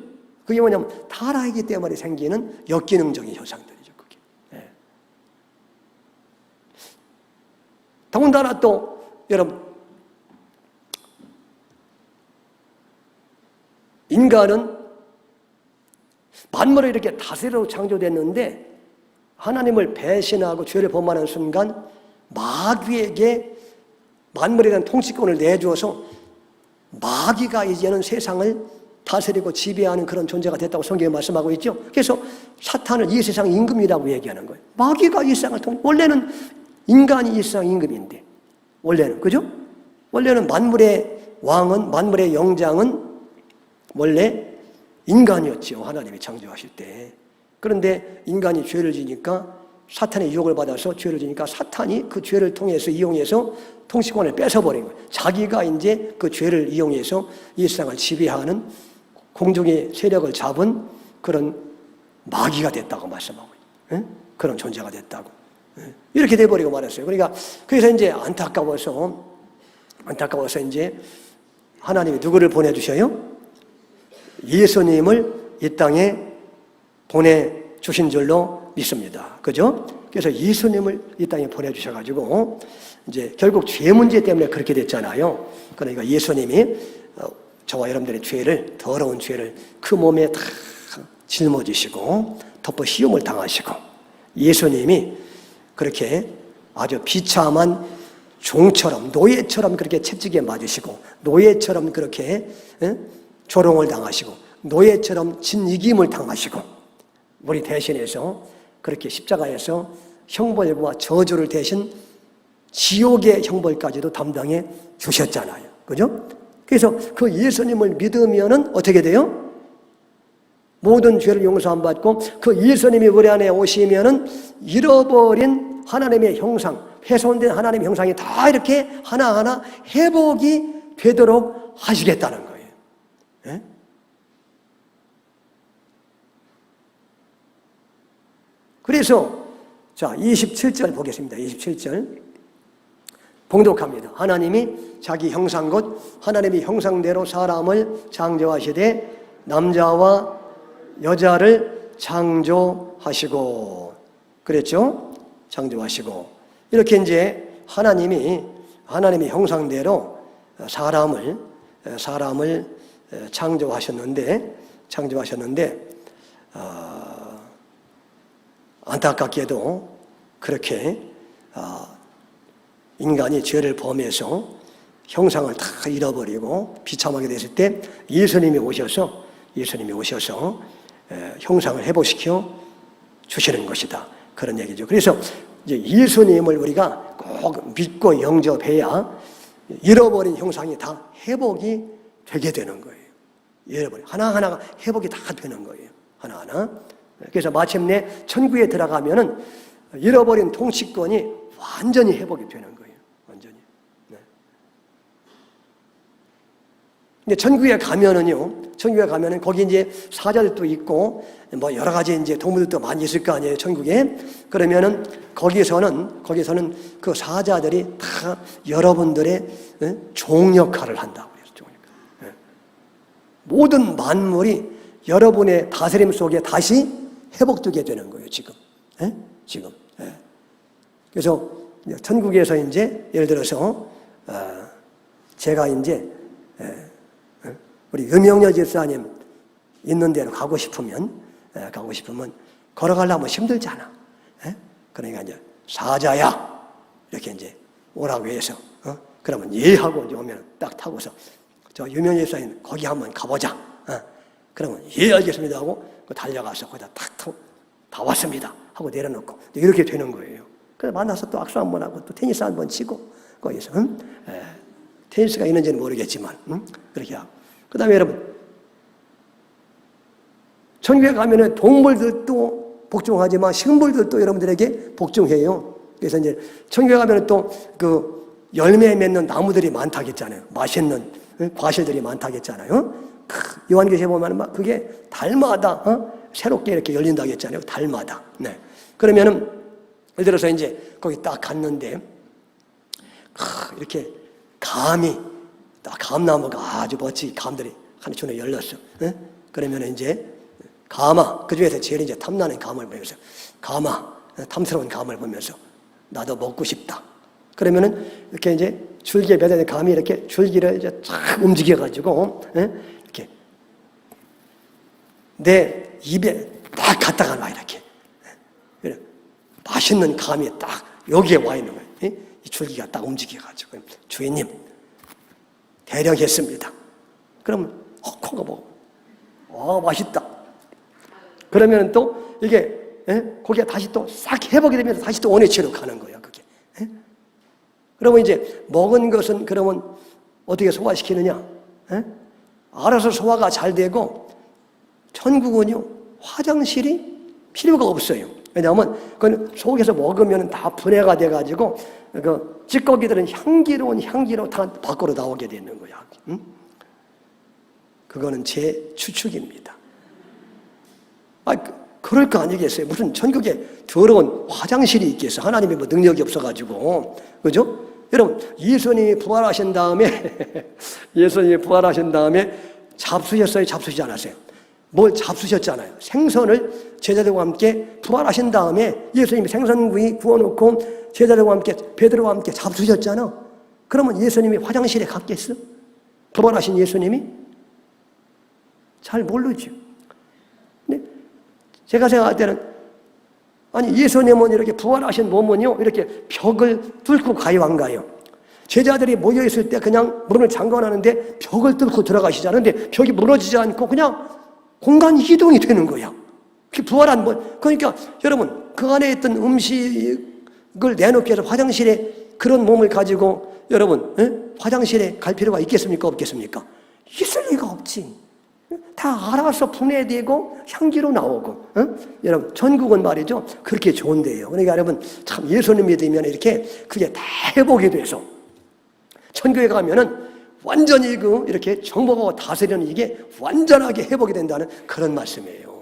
그게 뭐냐면 타락이기 때문에 생기는 역기능적인 현상들이죠, 그게. 더군다나 또, 여러분, 인간은 만물을 이렇게 다스려 창조됐는데 하나님을 배신하고 죄를 범하는 순간 마귀에게 만물에 대한 통치권을 내주어서 마귀가 이제는 세상을 다스리고 지배하는 그런 존재가 됐다고 성경에 말씀하고 있죠. 그래서 사탄을 이 세상 임금이라고 얘기하는 거예요. 마귀가 이 세상을 원래는 인간이 이 세상 임금인데, 원래는, 그죠? 원래는 만물의 왕은, 만물의 영장은 원래 인간이었죠. 하나님이 창조하실 때. 그런데 인간이 죄를 지니까, 사탄의 유혹을 받아서 죄를 지니까 사탄이 그 죄를 통해서 이용해서 통치권을 뺏어버린 거예요. 자기가 이제 그 죄를 이용해서 이 세상을 지배하는 공중의 세력을 잡은 그런 마귀가 됐다고 말씀하고 있어요. 그런 존재가 됐다고. 이렇게 돼버리고 말았어요. 그러니까 그래서 이제 안타까워서 이제 하나님이 누구를 보내주셔요? 예수님을 이 땅에 보내주신 줄로 믿습니다. 그죠? 그래서 예수님을 이 땅에 보내주셔가지고, 이제 결국 죄 문제 때문에 그렇게 됐잖아요. 그러니까 예수님이 저와 여러분들의 죄를, 더러운 죄를 그 몸에 다 짊어지시고, 덮어 시험을 당하시고, 예수님이 그렇게 아주 비참한 종처럼, 노예처럼 그렇게 채찍에 맞으시고, 노예처럼 그렇게 조롱을 당하시고, 노예처럼 진이김을 당하시고, 우리 대신해서 그렇게 십자가에서 형벌과 저주를 대신 지옥의 형벌까지도 담당해 주셨잖아요. 그죠? 그래서 그 예수님을 믿으면은 어떻게 돼요? 모든 죄를 용서 안 받고 그 예수님이 우리 안에 오시면은 잃어버린 하나님의 형상, 훼손된 하나님의 형상이 다 이렇게 하나하나 회복이 되도록 하시겠다는 거예요. 예? 그래서 자 27절 보겠습니다. 27절 봉독합니다. 하나님이 자기 형상 곧 하나님의 형상대로 사람을 창조하시되 남자와 여자를 창조하시고, 그랬죠? 창조하시고, 이렇게 이제 하나님의 형상대로 사람을 창조하셨는데 안타깝게도 그렇게 인간이 죄를 범해서 형상을 다 잃어버리고 비참하게 됐을 때 예수님이 오셔서 형상을 회복시켜 주시는 것이다. 그런 얘기죠. 그래서 이제 예수님을 우리가 꼭 믿고 영접해야 잃어버린 형상이 다 회복이 되게 되는 거예요. 잃어버린 하나하나가 회복이 다 되는 거예요. 하나하나. 그래서 마침내 천국에 들어가면은 잃어버린 통치권이 완전히 회복이 되는 거예요. 완전히. 네. 근데 천국에 가면은 거기 이제 사자들도 있고 뭐 여러 가지 이제 동물들도 많이 있을 거 아니에요. 천국에. 그러면은 거기서는 그 사자들이 다 여러분들의 종 역할을 한다고 그래요. 종 역할. 네. 모든 만물이 여러분의 다스림 속에 다시 회복되게 되는 거예요. 지금. 네? 지금. 네. 그래서 천국에서 이제 예를 들어서 제가 이제 우리 유명여 집사님 있는 데로 가고 싶으면 걸어가려면 힘들잖아. 그러니까 이제 사자야 이렇게 이제 오라고 해서 그러면 예하고 이제 오면 딱 타고서 저 유명여 집사님 거기 한번 가보자. 그러면 예 알겠습니다 하고 달려가서 거기다 탁 다 왔습니다 하고 내려놓고 이렇게 되는 거예요. 그래서 만나서 또 악수 한번 하고 또 테니스 한번 치고 거기서 테니스가 있는지는 모르겠지만 그렇게 하고 그 다음에 여러분 천국에 가면은 동물들도 복종하지만 식물들도 여러분들에게 복종해요. 그래서 이제 천국에 가면은 또 그 열매 맺는 나무들이 많다겠잖아요. 맛있는 과실들이 많다겠잖아요. 요한계시에 보면 막 그게 달마다 새롭게 이렇게 열린다고 했잖아요. 달마다. 네. 그러면은, 예를 들어서 이제 거기 딱 갔는데, 이렇게 감이, 딱 감나무가 아주 멋지게 감들이 하늘천에 열렸어. 네? 그러면 이제, 감아, 그 중에서 제일 이제 탐나는 감을 보면서, 감아, 탐스러운 감을 보면서, 나도 먹고 싶다. 그러면은, 이렇게 이제 줄기에 매달린 감이 이렇게 줄기를 이제 쫙 움직여가지고, 이렇게, 내 입에 딱 갖다가 놔, 이렇게. 맛있는 감이 딱 여기에 와 있는 거예요. 이 줄기가 딱 움직여가지고, 주인님, 대령했습니다. 그러면, 코가 뭐, 맛있다. 그러면 또 이게, 거기에 다시 또 싹 회복이 되면서 다시 또 원위치로 가는 거예요, 그게. 그러면 이제 먹은 것은 그러면 어떻게 소화시키느냐? 알아서 소화가 잘 되고, 천국은요, 화장실이 필요가 없어요. 왜냐하면 그건 속에서 먹으면 다 분해가 돼가지고 그 찌꺼기들은 향기로운 향기로 다 밖으로 나오게 되는 거야. 응? 그거는 제 추측입니다. 그럴 거 아니겠어요? 무슨 천국에 더러운 화장실이 있겠어? 하나님의 뭐 능력이 없어가지고, 그죠? 여러분, 예수님이 부활하신 다음에 예수님이 부활하신 다음에 잡수셨어요? 잡수시지 않았어요? 뭘 잡수셨잖아요. 생선을 제자들과 함께 부활하신 다음에 예수님이 생선구이 구워놓고 제자들과 함께 베드로와 함께 잡수셨잖아. 그러면 예수님이 화장실에 갔겠어? 부활하신 예수님이? 잘 모르죠. 근데 제가 생각할 때는 아니 예수님은 이렇게 부활하신 몸은요 이렇게 벽을 뚫고 가요 안 가요? 제자들이 모여있을 때 그냥 문을 잠궈놨는데 벽을 뚫고 들어가시잖아요. 근데 벽이 무너지지 않고 그냥 공간 이동이 되는 거야. 부활한 몸. 그러니까 여러분 그 안에 있던 음식을 내놓기 위해서 화장실에 그런 몸을 가지고 여러분 화장실에 갈 필요가 있겠습니까? 없겠습니까? 있을 리가 없지. 다 알아서 분해되고 향기로 나오고. 여러분 천국은 말이죠 그렇게 좋은데요. 그러니까 여러분 참 예수님 믿으면 이렇게 그게 다 회복이 돼서 천국에 가면은 완전히 이렇게 정복하고 다스리는 이게 완전하게 회복이 된다는 그런 말씀이에요.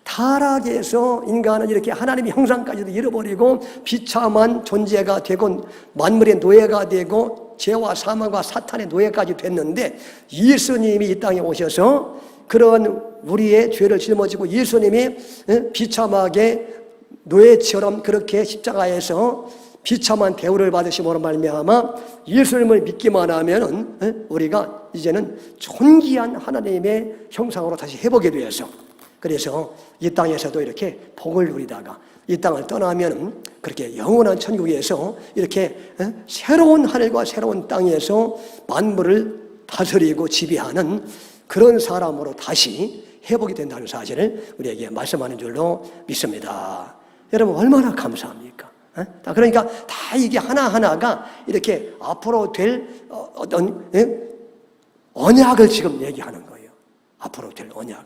타락에서 인간은 이렇게 하나님의 형상까지도 잃어버리고 비참한 존재가 되고 만물의 노예가 되고 죄와 사망과 사탄의 노예까지 됐는데 예수님이 이 땅에 오셔서 그런 우리의 죄를 짊어지고 예수님이 비참하게 노예처럼 그렇게 십자가에서 비참한 대우를 받으심으로 말미암아 예수님을 믿기만 하면은 우리가 이제는 존귀한 하나님의 형상으로 다시 회복이 되어서 그래서 이 땅에서도 이렇게 복을 누리다가 이 땅을 떠나면 그렇게 영원한 천국에서 이렇게 새로운 하늘과 새로운 땅에서 만물을 다스리고 지배하는 그런 사람으로 다시 회복이 된다는 사실을 우리에게 말씀하는 줄로 믿습니다. 여러분 얼마나 감사합니까? 그러니까 다 이게 하나하나가 이렇게 앞으로 될 어떤 언약을 지금 얘기하는 거예요. 앞으로 될 언약을.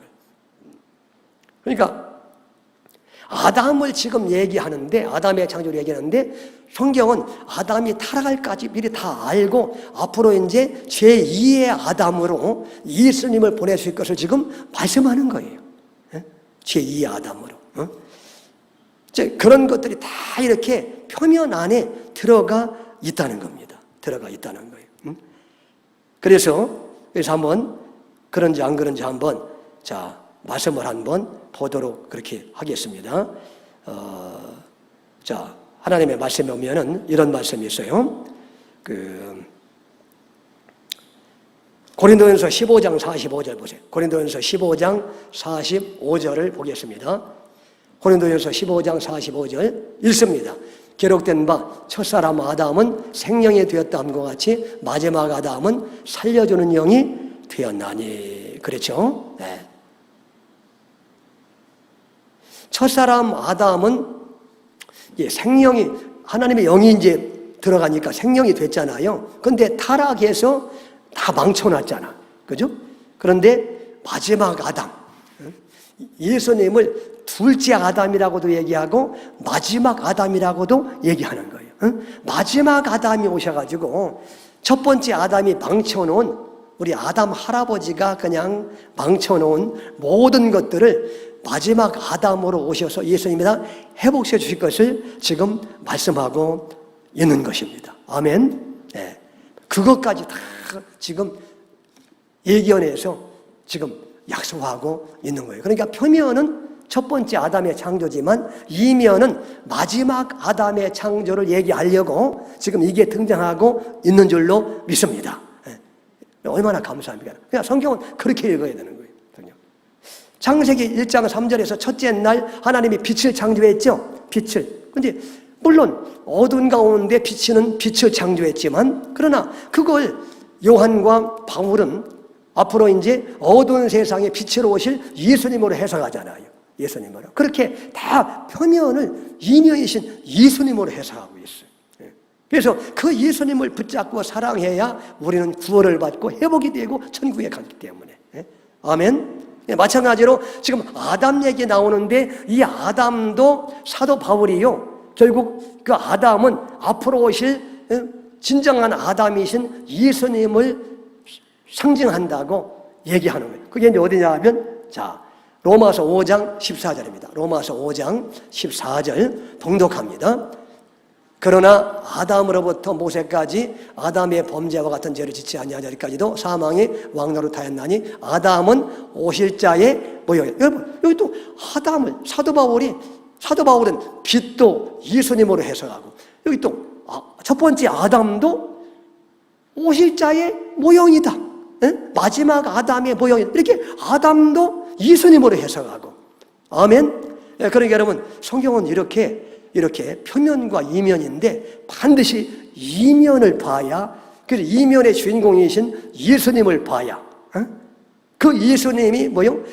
그러니까 아담을 지금 얘기하는데 아담의 창조를 얘기하는데 성경은 아담이 타락할까지 미리 다 알고 앞으로 이제 제2의 아담으로 예수님을 보내실 것을 지금 말씀하는 거예요. 제2의 아담으로. 그런 것들이 다 이렇게 표면 안에 들어가 있다는 겁니다. 들어가 있다는 거예요. 그래서 한번 그런지 안 그런지 한번 말씀을 한번 보도록 그렇게 하겠습니다. 하나님의 말씀에 오면은 이런 말씀이 있어요. 고린도전서 15장 45절 보세요. 고린도전서 15장 45절을 보겠습니다. 고린도전서 15장 45절 읽습니다. 기록된 바 첫사람 아담은 생명이 되었다 함과 같이 마지막 아담은 살려주는 영이 되었나니. 그렇죠? 네. 첫사람 아담은 생명이 하나님의 영이 이제 들어가니까 생명이 됐잖아요. 그런데 타락해서 다 망쳐놨잖아. 그죠? 그런데 마지막 아담, 예수님을 둘째 아담이라고도 얘기하고 마지막 아담이라고도 얘기하는 거예요. 마지막 아담이 오셔가지고 첫 번째 아담이 망쳐놓은 우리 아담 할아버지가 그냥 망쳐놓은 모든 것들을 마지막 아담으로 오셔서 예수님이 다 회복시켜 주실 것을 지금 말씀하고 있는 것입니다. 아멘. 네. 그것까지 다 지금 예견해서 지금 약속하고 있는 거예요. 그러니까 표면은 첫 번째 아담의 창조지만 이면은 마지막 아담의 창조를 얘기하려고 지금 이게 등장하고 있는 줄로 믿습니다. 얼마나 감사합니까? 그냥 성경은 그렇게 읽어야 되는 거예요. 창세기 1장 3절에서 첫째 날 하나님이 빛을 창조했죠. 빛을. 근데 물론 어두운 가운데 비치는 빛을 창조했지만 그러나 그걸 요한과 바울은 앞으로 이제 어두운 세상에 빛으로 오실 예수님으로 해석하잖아요. 예수님으로. 그렇게 다 표면을 이면이신 예수님으로 해석하고 있어요. 그래서 그 예수님을 붙잡고 사랑해야 우리는 구원을 받고 회복이 되고 천국에 가기 때문에. 아멘. 마찬가지로 지금 아담 얘기 나오는데 이 아담도 사도 바울이요. 결국 그 아담은 앞으로 오실 진정한 아담이신 예수님을 상징한다고 얘기하는 거예요. 그게 이제 어디냐 하면 자 로마서 5장 14절입니다. 로마서 5장 14절 동독합니다. 그러나 아담으로부터 모세까지 아담의 범죄와 같은 죄를 짓지 아니하자리까지도 사망의 왕노릇하였나니 아담은 오실 자의 모형이다. 여러분 여기 또 아담을 사도 바울은 빛도 예수님으로 해석하고 여기 또 첫 번째 아담도 오실 자의 모형이다. 마지막 아담의 모형이다. 이렇게 아담도 예수님으로 해석하고 아멘. 그러니까 여러분 성경은 이렇게 표면과 이면인데 반드시 이면을 봐야 그래서 이면의 주인공이신 예수님을 봐야 그 예수님이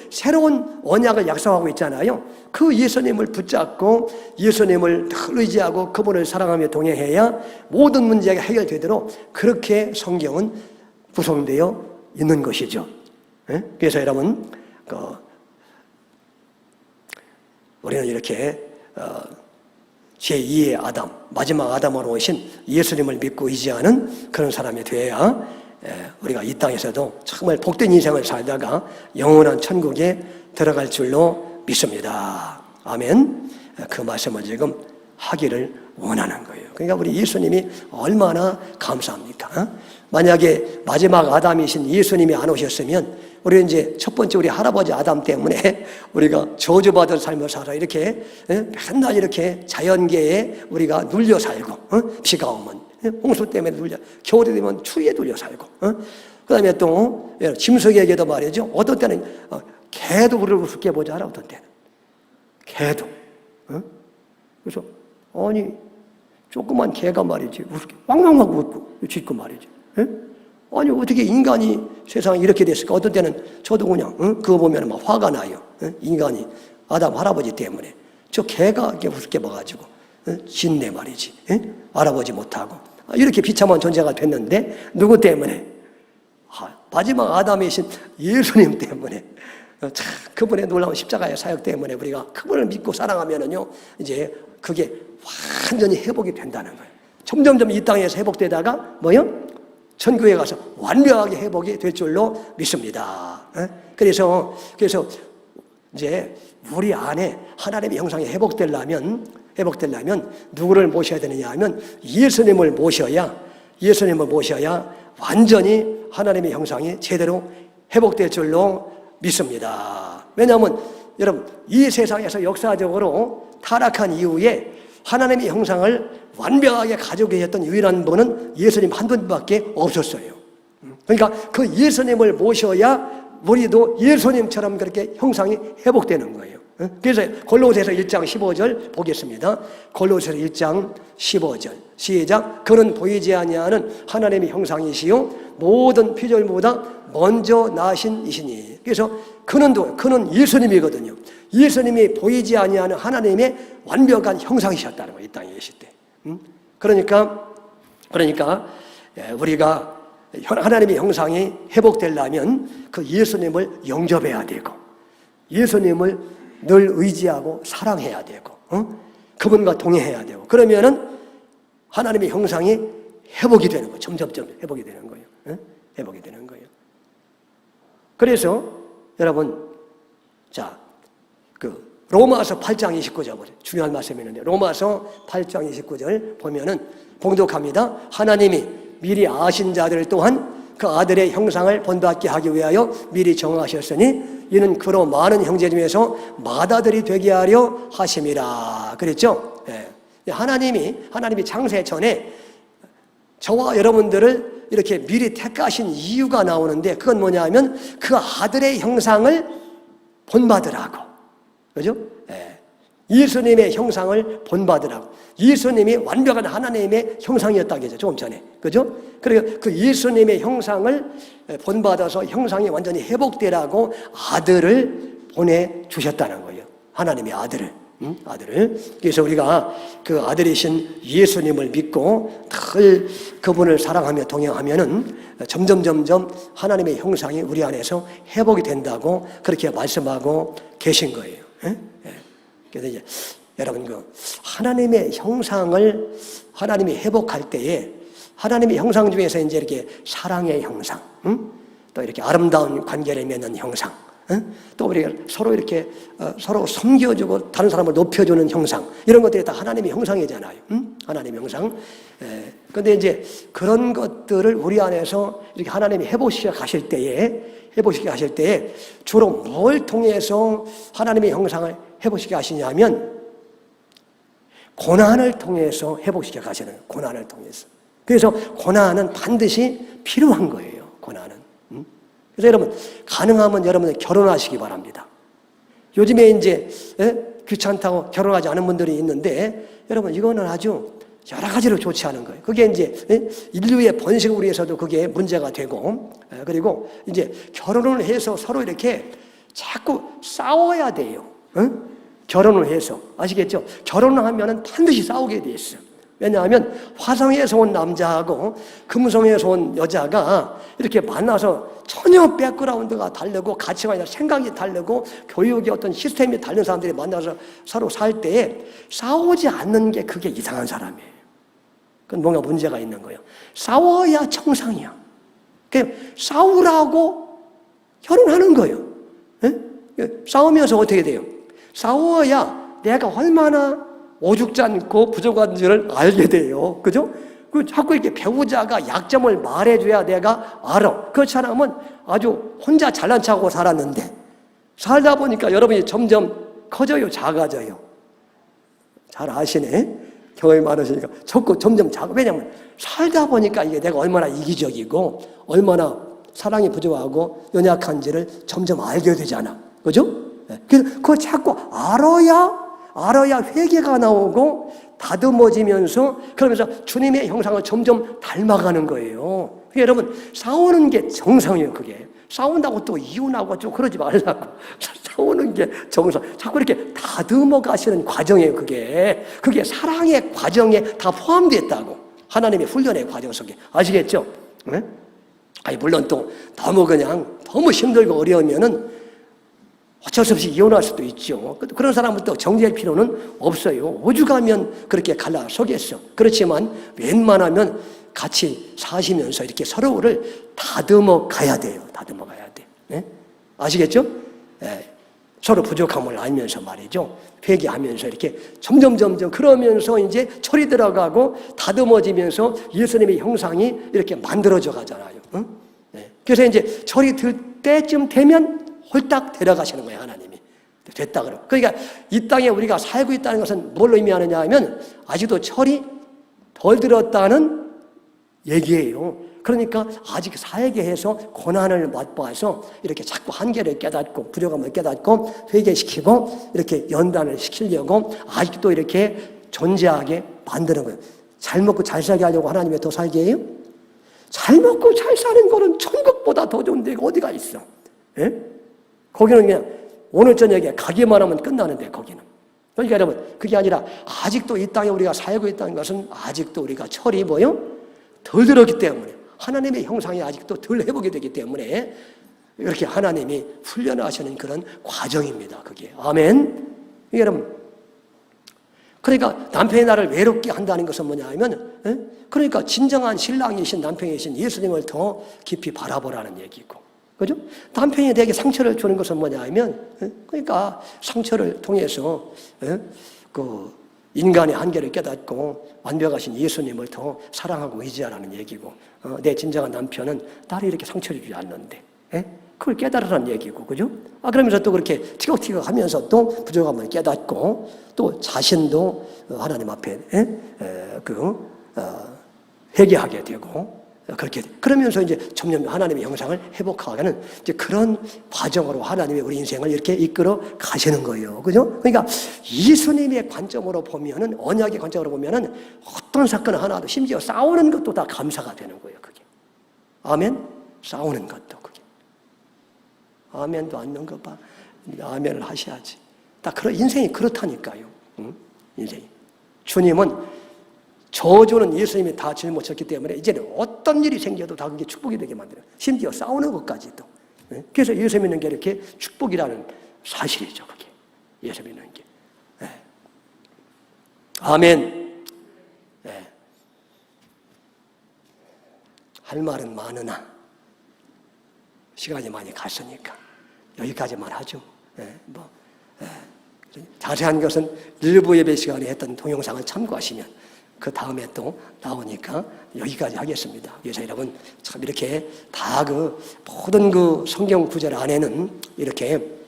새로운 언약을 약속하고 있잖아요. 그 예수님을 붙잡고 예수님을 의지하고 그분을 사랑하며 동행해야 모든 문제가 해결되도록 그렇게 성경은 구성되어 있는 것이죠. 그래서 여러분 우리는 이렇게 제2의 아담, 마지막 아담으로 오신 예수님을 믿고 의지하는 그런 사람이 되어야 우리가 이 땅에서도 정말 복된 인생을 살다가 영원한 천국에 들어갈 줄로 믿습니다. 아멘. 그 말씀을 지금 하기를 원하는 거예요. 그러니까 우리 예수님이 얼마나 감사합니까? 만약에 마지막 아담이신 예수님이 안 오셨으면 우리 이제 첫 번째 우리 할아버지 아담 때문에 우리가 저주받은 삶을 살아 이렇게 맨날 이렇게 자연계에 우리가 눌려 살고 비가 오면 홍수 때문에 눌려 겨울이 되면 추위에 눌려 살고 그다음에 또 짐승에게도 말이죠. 어떤 때는 개도 우리를 우습게 보지 않아. 어떤 때는 개도 그래서 아니 조그만 개가 말이지 우습게 왕왕왕 웃고 짖고 말이지. 아니 어떻게 인간이 세상에 이렇게 됐을까? 어떤 때는 저도 그냥 그거 보면 막 화가 나요. 인간이 아담 할아버지 때문에 저 개가 이렇게 우습게 봐가지고 짖네 말이지. 알아보지 못하고 이렇게 비참한 존재가 됐는데 누구 때문에? 마지막 아담이신 예수님 때문에 참 그분의 놀라운 십자가의 사역 때문에 우리가 그분을 믿고 사랑하면은요 이제 그게 완전히 회복이 된다는 거예요. 점점점 이 땅에서 회복되다가 천국에 가서 완벽하게 회복이 될 줄로 믿습니다. 그래서 이제 우리 안에 하나님의 형상이 회복되려면 누구를 모셔야 되느냐 하면 예수님을 모셔야 완전히 하나님의 형상이 제대로 회복될 줄로 믿습니다. 왜냐하면 여러분 이 세상에서 역사적으로 타락한 이후에 하나님의 형상을 완벽하게 가지고 계셨던 유일한 분은 예수님 한 분밖에 없었어요. 그러니까 그 예수님을 모셔야 우리도 예수님처럼 그렇게 형상이 회복되는 거예요. 그래서 골로새서 1장 15절 보겠습니다. 골로새서 1장 15절 시작. 그는 보이지 아니하는 하나님의 형상이시요 모든 피조물보다 먼저 나신 이시니. 그래서 그는 예수님이거든요. 예수님이 보이지 아니하는 하나님의 완벽한 형상이셨다는 거예요. 이 땅에 계실 때. 그러니까 우리가 하나님의 형상이 회복되려면 그 예수님을 영접해야 되고 예수님을 늘 의지하고 사랑해야 되고 그분과 동행해야 되고 그러면은 하나님의 형상이 회복이 되는 거예요. 점점점 회복이 되는 거예요. 회복이 되는 거예요. 그래서 여러분 자, 로마서 8장 29절 중요한 말씀이 있는데 로마서 8장 29절 보면은 봉독합니다. 하나님이 미리 아신 자들 또한 그 아들의 형상을 본받게 하기 위하여 미리 정하셨으니 이는 그로 많은 형제 중에서 맏아들이 되게 하려 하심이라 그랬죠. 예. 하나님이 창세 전에 저와 여러분들을 이렇게 미리 택하신 이유가 나오는데 그건 뭐냐면 그 아들의 형상을 본받으라고. 그죠? 예. 예수님의 형상을 본받으라고. 예수님이 완벽한 하나님의 형상이었다고 했죠. 조금 전에. 그죠? 그리고 그 예수님의 형상을 본받아서 형상이 완전히 회복되라고 아들을 보내주셨다는 거예요. 하나님의 아들을. 아들을. 그래서 우리가 그 아들이신 예수님을 믿고 늘 그분을 사랑하며 동행하면은 점점 하나님의 형상이 우리 안에서 회복이 된다고 그렇게 말씀하고 계신 거예요. 그래서 이제 여러분 하나님의 형상을 하나님이 회복할 때에 하나님의 형상 중에서 이제 이렇게 사랑의 형상, 또 이렇게 아름다운 관계를 맺는 형상, 또 우리가 서로 이렇게 서로 섬겨주고 다른 사람을 높여주는 형상, 이런 것들이 다 하나님의 형상이잖아요. 하나님의 형상. 그런데 이제 그런 것들을 우리 안에서 이렇게 하나님이 회복시켜 가실 때에 주로 뭘 통해서 하나님의 형상을 회복시켜 가시냐면 고난을 통해서 회복시켜 가시는 거예요. 고난을 통해서. 그래서 고난은 반드시 필요한 거예요. 고난은. 그래서 여러분 가능하면 여러분들 결혼하시기 바랍니다. 요즘에 이제 귀찮다고 결혼하지 않은 분들이 있는데 여러분 이거는 아주 여러 가지로 좋지 않은 거예요. 그게 이제 인류의 번식을 위해서도 그게 문제가 되고 그리고 이제 결혼을 해서 서로 이렇게 자꾸 싸워야 돼요. 결혼을 해서 아시겠죠? 결혼을 하면은 반드시 싸우게 돼 있어요. 왜냐하면 화성에서 온 남자하고 금성에서 온 여자가 이렇게 만나서 전혀 백그라운드가 다르고 가치관이나 생각이 다르고 교육의 어떤 시스템이 다른 사람들이 만나서 서로 살 때에 싸우지 않는 게 그게 이상한 사람이에요. 그건 뭔가 문제가 있는 거예요. 싸워야 정상이야. 그냥 싸우라고 결혼하는 거예요. 싸우면서 어떻게 돼요? 싸워야 내가 얼마나 오죽지 않고 부족한지를 알게 돼요. 그죠? 자꾸 이렇게 배우자가 약점을 말해줘야 내가 알아. 그렇지 않으면 아주 혼자 잘난 척하고 살았는데 살다 보니까 여러분이 점점 커져요, 작아져요. 잘 아시네? 경험이 많으시니까 자꾸 점점 작아. 왜냐하면 살다 보니까 이게 내가 얼마나 이기적이고 얼마나 사랑이 부족하고 연약한지를 점점 알게 되잖아. 그죠? 그래서 그거 자꾸 알아야 회개가 나오고 다듬어지면서 그러면서 주님의 형상을 점점 닮아가는 거예요. 그러니까 여러분 싸우는 게 정상이에요. 그게 싸운다고 또 이혼하고 좀 그러지 말라고. 싸우는 게 정상. 자꾸 이렇게 다듬어 가시는 과정이에요. 그게 사랑의 과정에 다 포함되어 있다고. 하나님의 훈련의 과정 속에. 아시겠죠? 네? 아니 물론 또 너무 힘들고 어려우면은 어쩔 수 없이 이혼할 수도 있죠. 그런 사람은 또 정죄할 필요는 없어요. 오죽하면 그렇게 갈라서겠어. 그렇지만 웬만하면 같이 사시면서 이렇게 서로를 다듬어 가야 돼요. 다듬어 가야 돼. 네? 아시겠죠? 네. 서로 부족함을 알면서 말이죠. 회개하면서 이렇게 점점 그러면서 이제 철이 들어가고 다듬어지면서 예수님의 형상이 이렇게 만들어져 가잖아요. 응? 네. 그래서 이제 철이 들 때쯤 되면 홀딱 데려가시는 거예요, 하나님이. 됐다 그러고. 그러니까 이 땅에 우리가 살고 있다는 것은 뭘 의미하느냐 하면 아직도 철이 덜 들었다는 얘기예요. 그러니까 아직 살게 해서 고난을 맛봐서 이렇게 자꾸 한계를 깨닫고 부족함을 깨닫고 회개시키고 이렇게 연단을 시키려고 아직도 이렇게 존재하게 만드는 거예요. 잘 먹고 잘 살게 하려고 하나님이 더 살게 해요? 잘 먹고 잘 사는 거는 천국보다 더 좋은 데가 어디가 있어? 예? 거기는 그냥 오늘 저녁에 가기만 하면 끝나는데 거기는. 그러니까 여러분 그게 아니라 아직도 이 땅에 우리가 살고 있다는 것은 아직도 우리가 철이 덜 들었기 때문에 하나님의 형상이 아직도 덜 회복이 되기 때문에 이렇게 하나님이 훈련하시는 그런 과정입니다. 그게. 아멘. 여러분 그러니까 남편이 나를 외롭게 한다는 것은 뭐냐 하면 그러니까 진정한 신랑이신 남편이신 예수님을 더 깊이 바라보라는 얘기고 그죠? 남편이 내게 상처를 주는 것은 뭐냐 하면, 그러니까 상처를 통해서, 그, 인간의 한계를 깨닫고 완벽하신 예수님을 더 사랑하고 의지하라는 얘기고, 내 진정한 남편은 나를 이렇게 상처를 주지 않는데, 그걸 깨달으라는 얘기고, 그죠? 그러면서 또 그렇게 티격태격 하면서 또 부족함을 깨닫고, 또 자신도 하나님 앞에, 회개하게 되고, 그렇게 그러면서 이제 점점 하나님의 형상을 회복하는 이제 그런 과정으로 하나님의 우리 인생을 이렇게 이끌어 가시는 거예요. 그죠? 그러니까 예수님의 관점으로 보면은, 언약의 관점으로 보면은 어떤 사건 하나도, 심지어 싸우는 것도 다 감사가 되는 거예요. 그게. 아멘? 싸우는 것도 그게. 아멘도 안 넣은 거 봐. 아멘을 하셔야지. 다 그런 인생이 그렇다니까요. 인생이. 주님은 저주는 예수님이 다 짊어졌기 때문에 이제는 어떤 일이 생겨도 다 그게 축복이 되게 만들어요. 심지어 싸우는 것까지도. 그래서 예수 믿는 게 이렇게 축복이라는 사실이죠. 그게. 예수 믿는 게. 아멘. 할 말은 많으나 시간이 많이 갔으니까 여기까지만 하죠. 자세한 것은 일부 예배 시간에 했던 동영상을 참고하시면 그 다음에 또 나오니까 여기까지 하겠습니다. 그래서 여러분 참 이렇게 다 그 모든 그 성경 구절 안에는 이렇게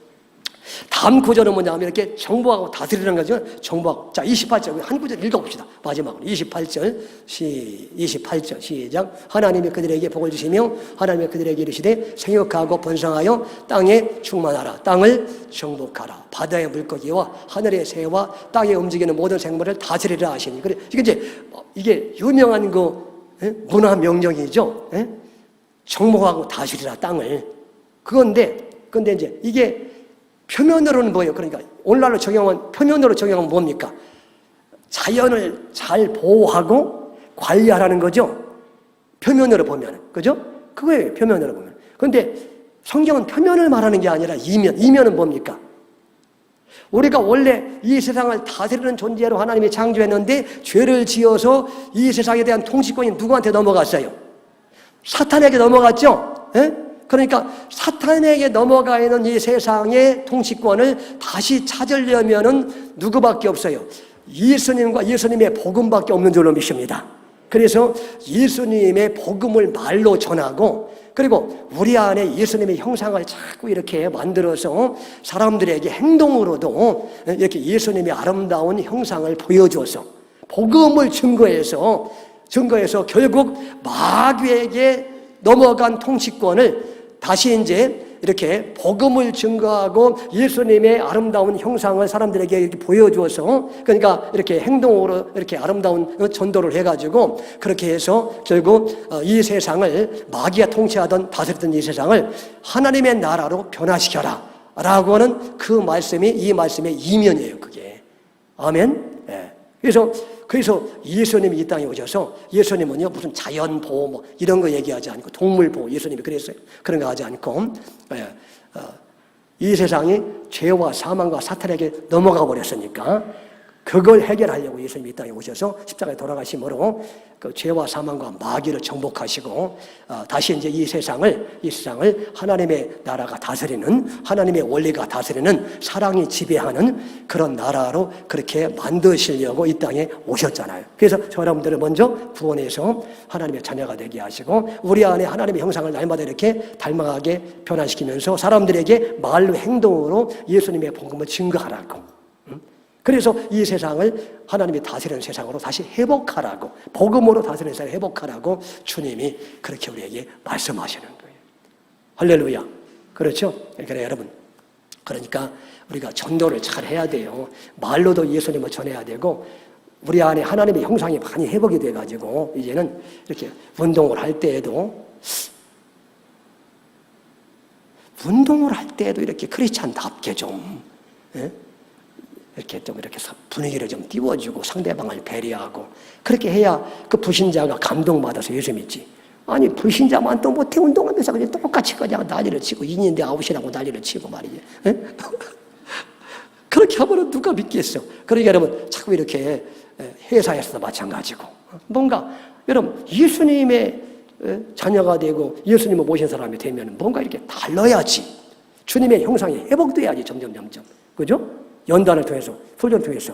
다음 구절은 뭐냐면 이렇게 정복하고 다스리는 거죠. 정복하고. 자, 28절 한 구절 읽어봅시다. 마지막으로 28절 시작. 하나님이 그들에게 복을 주시며 하나님이 그들에게 이르시되 생육하고 번성하여 땅에 충만하라. 땅을 정복하라. 바다의 물고기와 하늘의 새와 땅에 움직이는 모든 생물을 다스리라 하시니. 그래 이게 유명한 그 문화 명령이죠. 정복하고 다스리라 땅을. 근데 이제 이게 표면으로는 뭐예요? 그러니까 오늘날로 표면으로 적용하면 뭡니까? 자연을 잘 보호하고 관리하라는 거죠. 표면으로 보면, 그죠? 그거예요. 표면으로 보면. 그런데 성경은 표면을 말하는 게 아니라 이면은 뭡니까? 우리가 원래 이 세상을 다스리는 존재로 하나님이 창조했는데 죄를 지어서 이 세상에 대한 통치권이 누구한테 넘어갔어요? 사탄에게 넘어갔죠? 그러니까 사탄에게 넘어가 있는 이 세상의 통치권을 다시 찾으려면은 누구밖에 없어요? 예수님과 예수님의 복음밖에 없는 줄로 믿습니다. 그래서 예수님의 복음을 말로 전하고, 그리고 우리 안에 예수님의 형상을 자꾸 이렇게 만들어서 사람들에게 행동으로도 이렇게 예수님의 아름다운 형상을 보여줘서 복음을 증거해서 결국 마귀에게 넘어간 통치권을 다시 이제 이렇게 복음을 증거하고 예수님의 아름다운 형상을 사람들에게 이렇게 보여주어서, 그러니까 이렇게 행동으로 이렇게 아름다운 전도를 해가지고 그렇게 해서 결국 이 세상을 마귀가 통치하던 다스리던 이 세상을 하나님의 나라로 변화시켜라 라고 하는 그 말씀이 이 말씀의 이면이에요. 그게. 아멘. 그래서 예수님이 이 땅에 오셔서, 예수님은요 무슨 자연 보호 뭐 이런 거 얘기하지 않고 동물 보호, 예수님이 그랬어요. 그런 거 하지 않고 이 세상이 죄와 사망과 사탄에게 넘어가 버렸으니까 그걸 해결하려고 예수님이 이 땅에 오셔서 십자가에 돌아가심으로 그 죄와 사망과 마귀를 정복하시고 다시 이제 이 세상을 하나님의 나라가 다스리는, 하나님의 원리가 다스리는, 사랑이 지배하는 그런 나라로 그렇게 만드시려고 이 땅에 오셨잖아요. 그래서 저 여러분들을 먼저 구원해서 하나님의 자녀가 되게 하시고 우리 안에 하나님의 형상을 날마다 이렇게 닮아가게 변화시키면서 사람들에게 말로 행동으로 예수님의 복음을 증거하라고. 그래서 이 세상을 하나님이 다스리는 세상으로 다시 회복하라고, 복음으로 다스리는 세상을 회복하라고 주님이 그렇게 우리에게 말씀하시는 거예요. 할렐루야. 그렇죠? 그러니까 여러분, 그러니까 우리가 전도를 잘 해야 돼요. 말로도 예수님을 전해야 되고, 우리 안에 하나님의 형상이 많이 회복이 돼가지고 이제는 이렇게 운동을 할 때에도 이렇게 크리스찬답게 좀 이렇게 분위기를 좀 띄워주고 상대방을 배려하고 그렇게 해야 그 불신자가 감동받아서 예수 믿지. 아니 불신자만 또 못해 운동하면서 그냥 똑같이 그냥 난리를 치고 인인데 아웃이라고 난리를 치고 말이지. 그렇게 하면 누가 믿겠어. 그러니까 여러분 자꾸 이렇게 회사에서도 마찬가지고 뭔가 여러분 예수님의 자녀가 되고 예수님을 모신 사람이 되면 뭔가 이렇게 달라야지. 주님의 형상이 회복돼야지 점점. 그죠? 연단을 통해서, 훈련을 통해서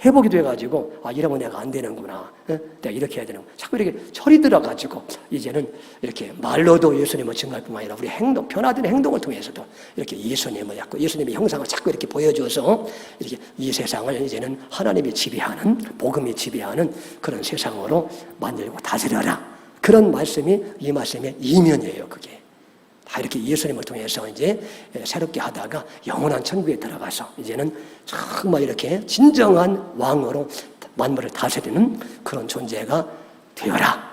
회복이 돼가지고, 이러면 내가 안 되는구나. 내가 이렇게 해야 되는구나. 자꾸 이렇게 철이 들어가지고, 이제는 이렇게 말로도 예수님을 증거할 뿐만 아니라 우리 변화된 행동을 통해서도 이렇게 예수님의 형상을 자꾸 이렇게 보여줘서 이렇게 이 세상을 이제는 하나님이 지배하는, 복음이 지배하는 그런 세상으로 만들고 다스려라. 그런 말씀이 이 말씀의 이면이에요, 그게. 다 이렇게 예수님을 통해서 이제 새롭게 하다가 영원한 천국에 들어가서 이제는 정말 이렇게 진정한 왕으로 만물을 다스리는 그런 존재가 되어라.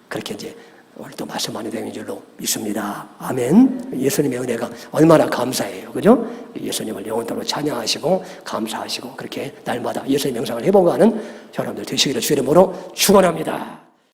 그렇게 이제 오늘도 말씀하는 되는 줄로 믿습니다. 아멘. 예수님의 은혜가 얼마나 감사해요. 그죠? 예수님을 영원토록 찬양하시고 감사하시고 그렇게 날마다 예수님의 형상을 회복하는 여러분들 되시기를 주의 이름으로 축원합니다.